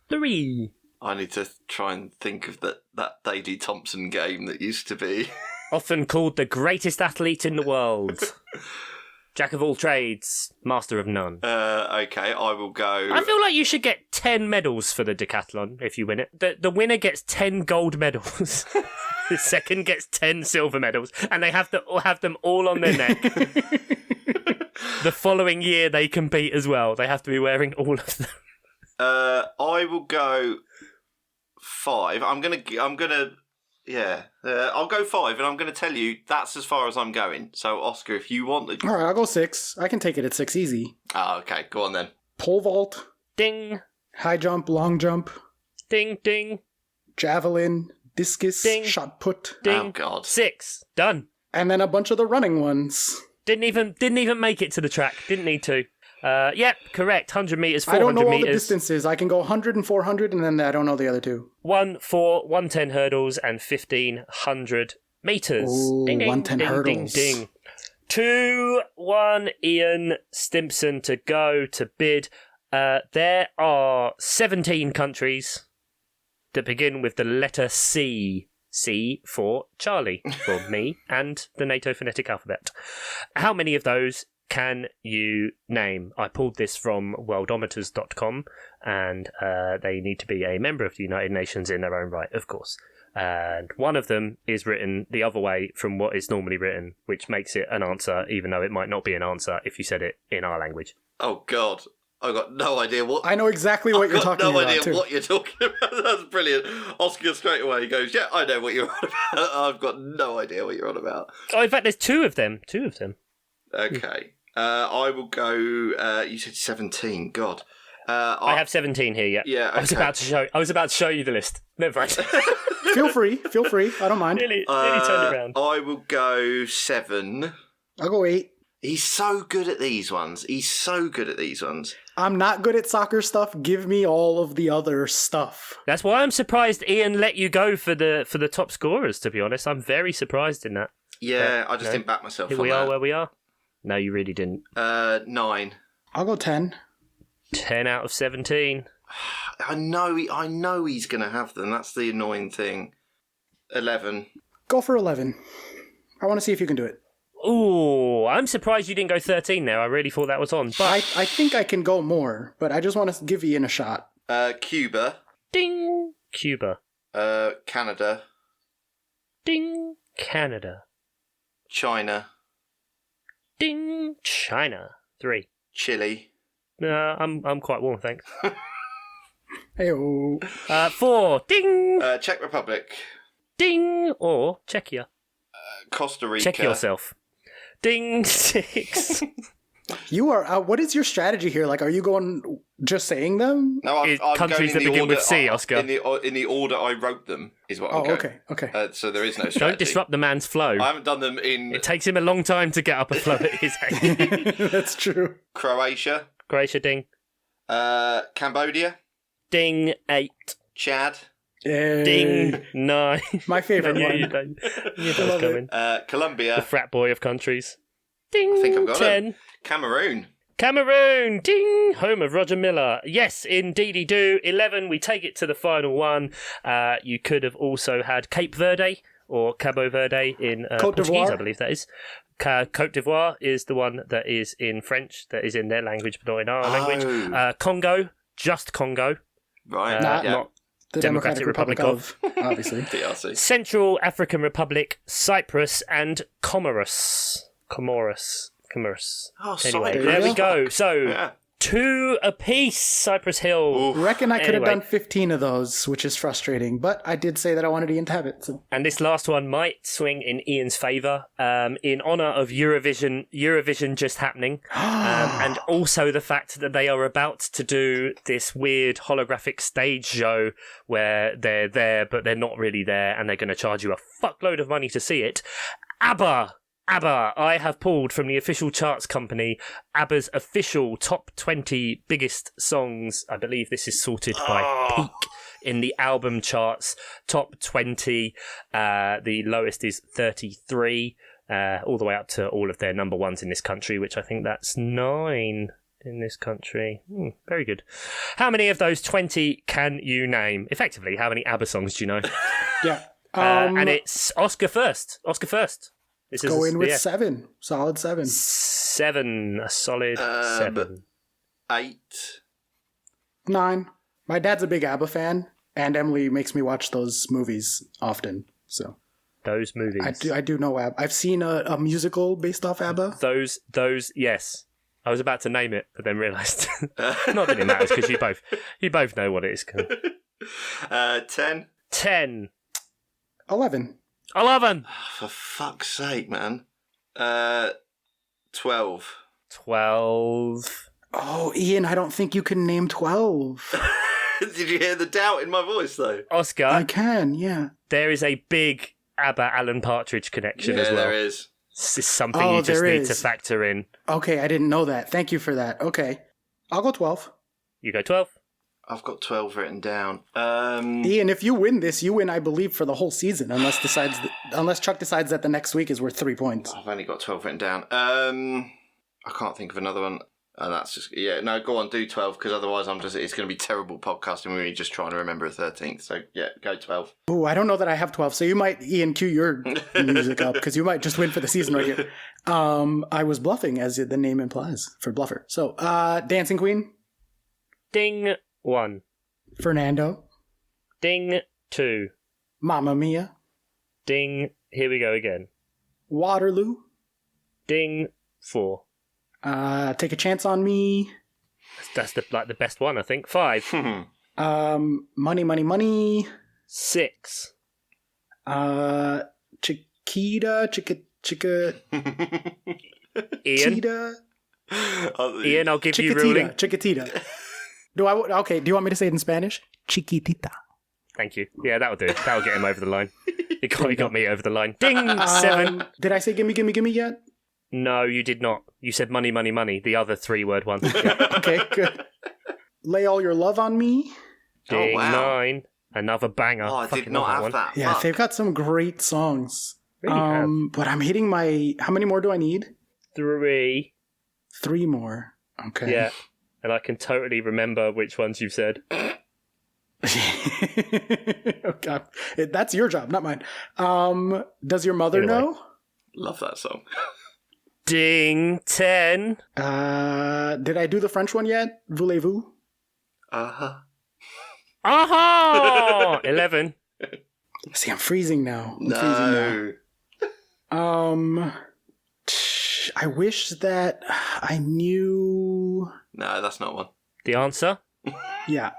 3.
I need to try and think of that Dady Thompson game that used to be.
Often called the greatest athlete in the world. Jack of all trades, master of none.
Okay, I will go.
I feel like you should get 10 medals for the decathlon if you win it. The winner gets 10 gold medals. The second gets 10 silver medals, and they have them all on their neck. The following year they compete as well. They have to be wearing all of them.
I will go 5. I'm gonna Yeah. I'll go 5, and I'm going to tell you that's as far as I'm going. So, Oscar, if you want the...
All right, I'll go 6. I can take it at 6 easy.
Oh, okay. Go on then.
Pole vault,
Ding,
high jump, long jump,
ding, ding,
javelin, discus,
Ding.
shot put,
ding.
Oh, God.
6. Done.
and then a bunch of the running ones.
Didn't even make it to the track. Didn't need to. Yep, correct. 100 meters, 400
I don't know all the
meters.
distances. I can go 100 and 400, and then I don't know the other two.
1, 4, 110 hurdles, and 1500 meters.
Ooh,
Ding, ding,
110
ding,
hurdles.
Ding, ding. 2-1 Ian Stimpson to go to bid. There are 17 countries that begin with the letter C. C for Charlie, for me, and the NATO phonetic alphabet. How many of those can you name? I pulled this from worldometers.com, and they need to be a member of the United Nations in their own right, of course. And one of them is written the other way from what is normally written, which makes it an answer, even though it might not be an answer if you said it in our language.
Oh, God. I've got no idea what...
I know exactly what you're talking about,
I've got no idea
too.
what you're talking about. That's brilliant. Oscar straight away goes, yeah, I know what you're on about. I've got no idea what you're on about.
Oh, in fact, there's 2 of them. 2 of them.
Okay. I will go... you said 17. God.
I have 17 here, yeah.
Yeah,
I was
okay.
about to show you the list. Never mind.
Feel free. I don't mind.
nearly turned around.
I will go 7.
I'll go 8.
He's so good at these ones.
I'm not good at soccer stuff. Give me all of the other stuff.
That's why I'm surprised Ian let you go for the top scorers, to be honest. I'm very surprised in that.
Yeah, I just didn't back myself
Here
on
we
that.
are where we are. No, you really didn't.
9.
I'll go 10.
10 out of 17.
I know he's going to have them. That's the annoying thing. 11.
Go for 11. I want to see if you can do it.
Ooh, I'm surprised you didn't go 13 there. I really thought that was on. But
I think I can go more, but I just want to give Ian a shot.
Cuba.
ding, Cuba.
Canada.
Ding, Canada.
China.
Ding, China. 3.
Chile.
I'm quite warm, thanks.
Hey-oh.
4. Ding,
Czech Republic.
ding, or Czechia.
Costa Rica.
Check yourself. Ding, 6.
You are. What is your strategy here? Like, are you going just saying them?
No, I'm
Countries
going in
that
the
begin
order,
with C, Oscar.
In the order I wrote them is what I'm
Oh,
going.
okay.
So there is no strategy.
Don't disrupt the man's flow.
I haven't done them in
It takes him a long time to get up a flow at his age.
That's true.
Croatia,
Croatia, ding.
Cambodia,
Ding, 8.
Chad,
Yay.
Ding, 9.
My favorite
I knew
one.
you knew that was
love
coming.
it.
The
Colombia,
frat boy of countries. Ding,
I think I've got
10.
it. Cameroon.
Cameroon, ding, home of Roger Miller. Yes, indeedy do. 11, we take it to the final one. You could have also had Cape Verde, or Cabo Verde in
Côte
Portuguese,
d'Ivoire.
I believe that is. Côte d'Ivoire is the one that is in French, that is in their language, but not in our language. Congo, just Congo.
Right.
Not-
yeah.
Not
The
Democratic Republic of.
obviously.
DRC.
Central African Republic, Cyprus, and Comoros.
Oh,
Anyway,
Cyprus.
there we go. So,
Yeah.
2 apiece, Cypress Hill.
Reckon I could have
Anyway.
done 15 of those, which is frustrating, but I did say that I wanted Ian to have it. So.
And this last one might swing in Ian's favour, in honour of Eurovision just happening, and also the fact that they are about to do this weird holographic stage show where they're there, but they're not really there, and they're going to charge you a fuckload of money to see it. ABBA, I have pulled from the official charts company, ABBA's official top 20 biggest songs. I believe this is sorted by peak in the album charts. Top 20, the lowest is 33, all the way up to all of their number ones in this country, which I think that's 9 in this country. Very good. How many of those 20 can you name? Effectively, how many ABBA songs do you know?
Yeah.
And it's Oscar first. This is
Go in with 7. Solid 7.
7, a solid 7.
8.
9. My dad's a big ABBA fan, and Emily makes me watch those movies often. So
Those movies.
I do know ABBA. I've seen a musical based off ABBA.
Those, yes. I was about to name it, but then realised. Not that it matters, because you both know what it is.
10.
10.
11.
11.
For fuck's sake, man. 12.
12.
Oh, Ian, I don't think you can name 12.
Did you hear the doubt in my voice, though?
Oscar,
I can, yeah.
there is a big ABBA-Alan Partridge connection as well.
There is.
This is something you just need to factor in.
Okay, I didn't know that. Thank you for that. Okay. I'll go 12.
You go 12.
I've got 12 written down.
Ian, if you win this, you win, I believe, for the whole season, unless Chuck decides that the next week is worth 3 points.
I've only got 12 written down. I can't think of another one. And that's just, no, go on, do 12, because otherwise it's going to be terrible podcasting when we're just trying to remember a 13th. So, yeah, go 12.
Oh, I don't know that I have 12, so you might, Ian, cue your music up, because you might just win for the season right here. I was bluffing, as the name implies, for bluffer. So, Dancing Queen.
Ding 1.
Fernando.
Ding 2.
Mamma Mia.
Ding, here we go again.
Waterloo.
Ding 4.
Take a Chance on Me.
That's the best one, I think. 5.
Money, Money, Money.
6.
Chiquita,
Ian.
Cheetah.
Ian, I'll give you
Chiquitita,
ruling.
Chiquitita. Do you want me to say it in Spanish? Chiquitita.
Thank you. Yeah, that'll do. That'll get him over the line. He got me over the line. Ding! 7.
Did I say gimme, gimme, gimme yet?
No, you did not. You said money, money, money. The other 3-word one. Yeah.
Okay, good. Lay All Your Love on Me.
Ding,
wow.
9. Another banger.
Oh, I did not have that.
Yeah,
Fuck.
they've got some great songs.
Really have.
But I'm hitting my... How many more do I need?
3.
3 more. Okay.
Yeah. And I can totally remember which ones you've said.
Okay. That's your job, not mine. Does Your Mother know?
Love that song.
Ding, 10.
Did I do the French one yet? Voulez-vous?
Uh-huh.
Aha! 11.
See, I'm freezing now.
No.
I wish that I knew...
No, that's not one.
The answer?
Yeah.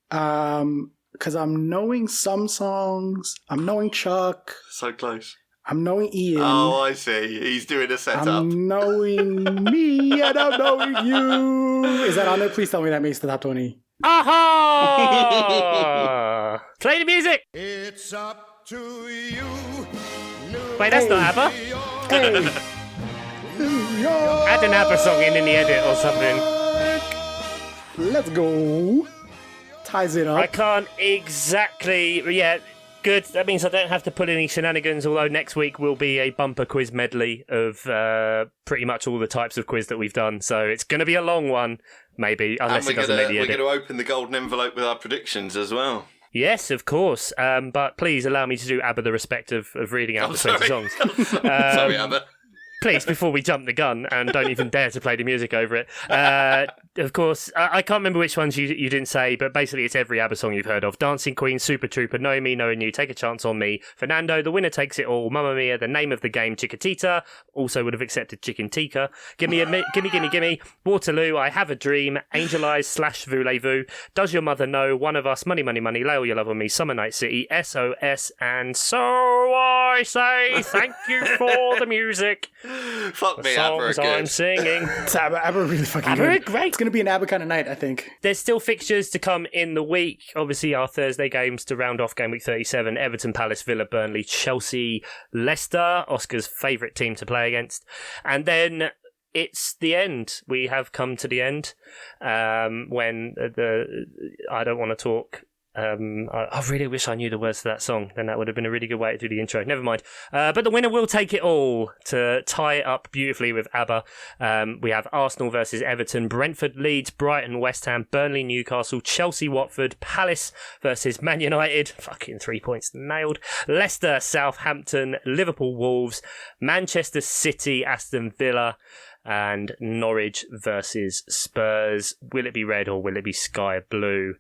Because I'm knowing some songs. I'm knowing Chuck.
So close.
I'm knowing Ian.
Oh, I see. He's doing a setup.
I'm knowing me and I'm knowing you. Is that on there? Please tell me that makes the top 20.
Aha! Play the music!
It's up to you.
Wait, that's not ABBA.
Hey!
Add an ABBA song in the edit or something.
Let's go. Ties it up.
I can't exactly... Yeah, good. That means I don't have to put any shenanigans, although next week will be a bumper quiz medley of pretty much all the types of quiz that we've done. So it's going to be a long one, maybe, unless it doesn't make the edit.
We're going to open the golden envelope with our predictions as well.
Yes, of course. But please allow me to do ABBA the respect of reading out the 20 songs.
Sorry, Amber.
Please, before we jump the gun and don't even dare to play the music over it. Of course, I can't remember which ones you didn't say, but basically it's every ABBA song you've heard of. Dancing Queen, Super Trooper, Know Me, Knowing You, Take a Chance on Me, Fernando, The Winner Takes It All, Mamma Mia, The Name of the Game, Chiquitita, also would have accepted Chicken Tikka, Gimme, Waterloo, I Have a Dream, Angel Eyes / Voulez-Vous, Does Your Mother Know, One of Us, Money, Money, Money, Lay All Your Love on Me, Summer Night City, SOS, and So I Say Thank You for the Music.
Fuck me, ABBA are
Songs I'm
good.
singing.
ABBA really fucking
ABBA are
good.
great.
It's going to be an ABBA kind of night, I think.
There's still fixtures to come in the week. Obviously, our Thursday games to round off game week 37. Everton, Palace, Villa, Burnley, Chelsea, Leicester. Oscar's favourite team to play against. And then it's the end. We have come to the end when I don't want to talk... I really wish I knew the words to that song. Then that would have been a really good way to do the intro. Never mind. But the winner will take it all to tie it up beautifully with ABBA. We have Arsenal versus Everton, Brentford, Leeds, Brighton, West Ham, Burnley, Newcastle, Chelsea, Watford, Palace versus Man United. Fucking 3 points nailed. Leicester, Southampton, Liverpool, Wolves, Manchester City, Aston Villa, and Norwich versus Spurs. Will it be red or will it be sky blue?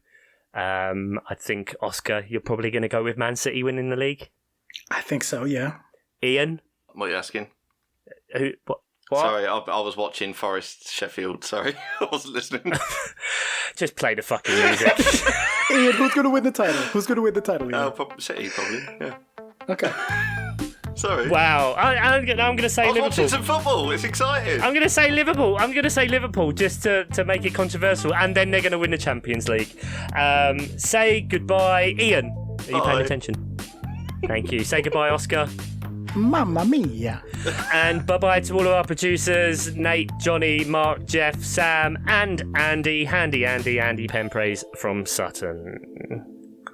I think, Oscar, you're probably going to go with Man City winning the league.
I think so, yeah.
What
Ian?
are you asking?
What?
Sorry, I was watching Forest Sheffield. Sorry, I wasn't listening.
Just play the fucking music.
Ian, who's going to win the title? Who's going to win the title, Ian?
City, probably, yeah.
Okay.
Sorry.
Wow. I'm going to say
I was
Liverpool.
watching some football. It's exciting.
I'm going to say Liverpool. I'm going to say Liverpool just to make it controversial, and then they're going to win the Champions League. Say goodbye, Ian. Are you paying attention? Thank you. Say goodbye, Oscar.
Mamma mia.
And bye-bye to all of our producers, Nate, Johnny, Mark, Jeff, Sam, and Andy. Andy Penpraise from Sutton.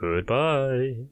Goodbye.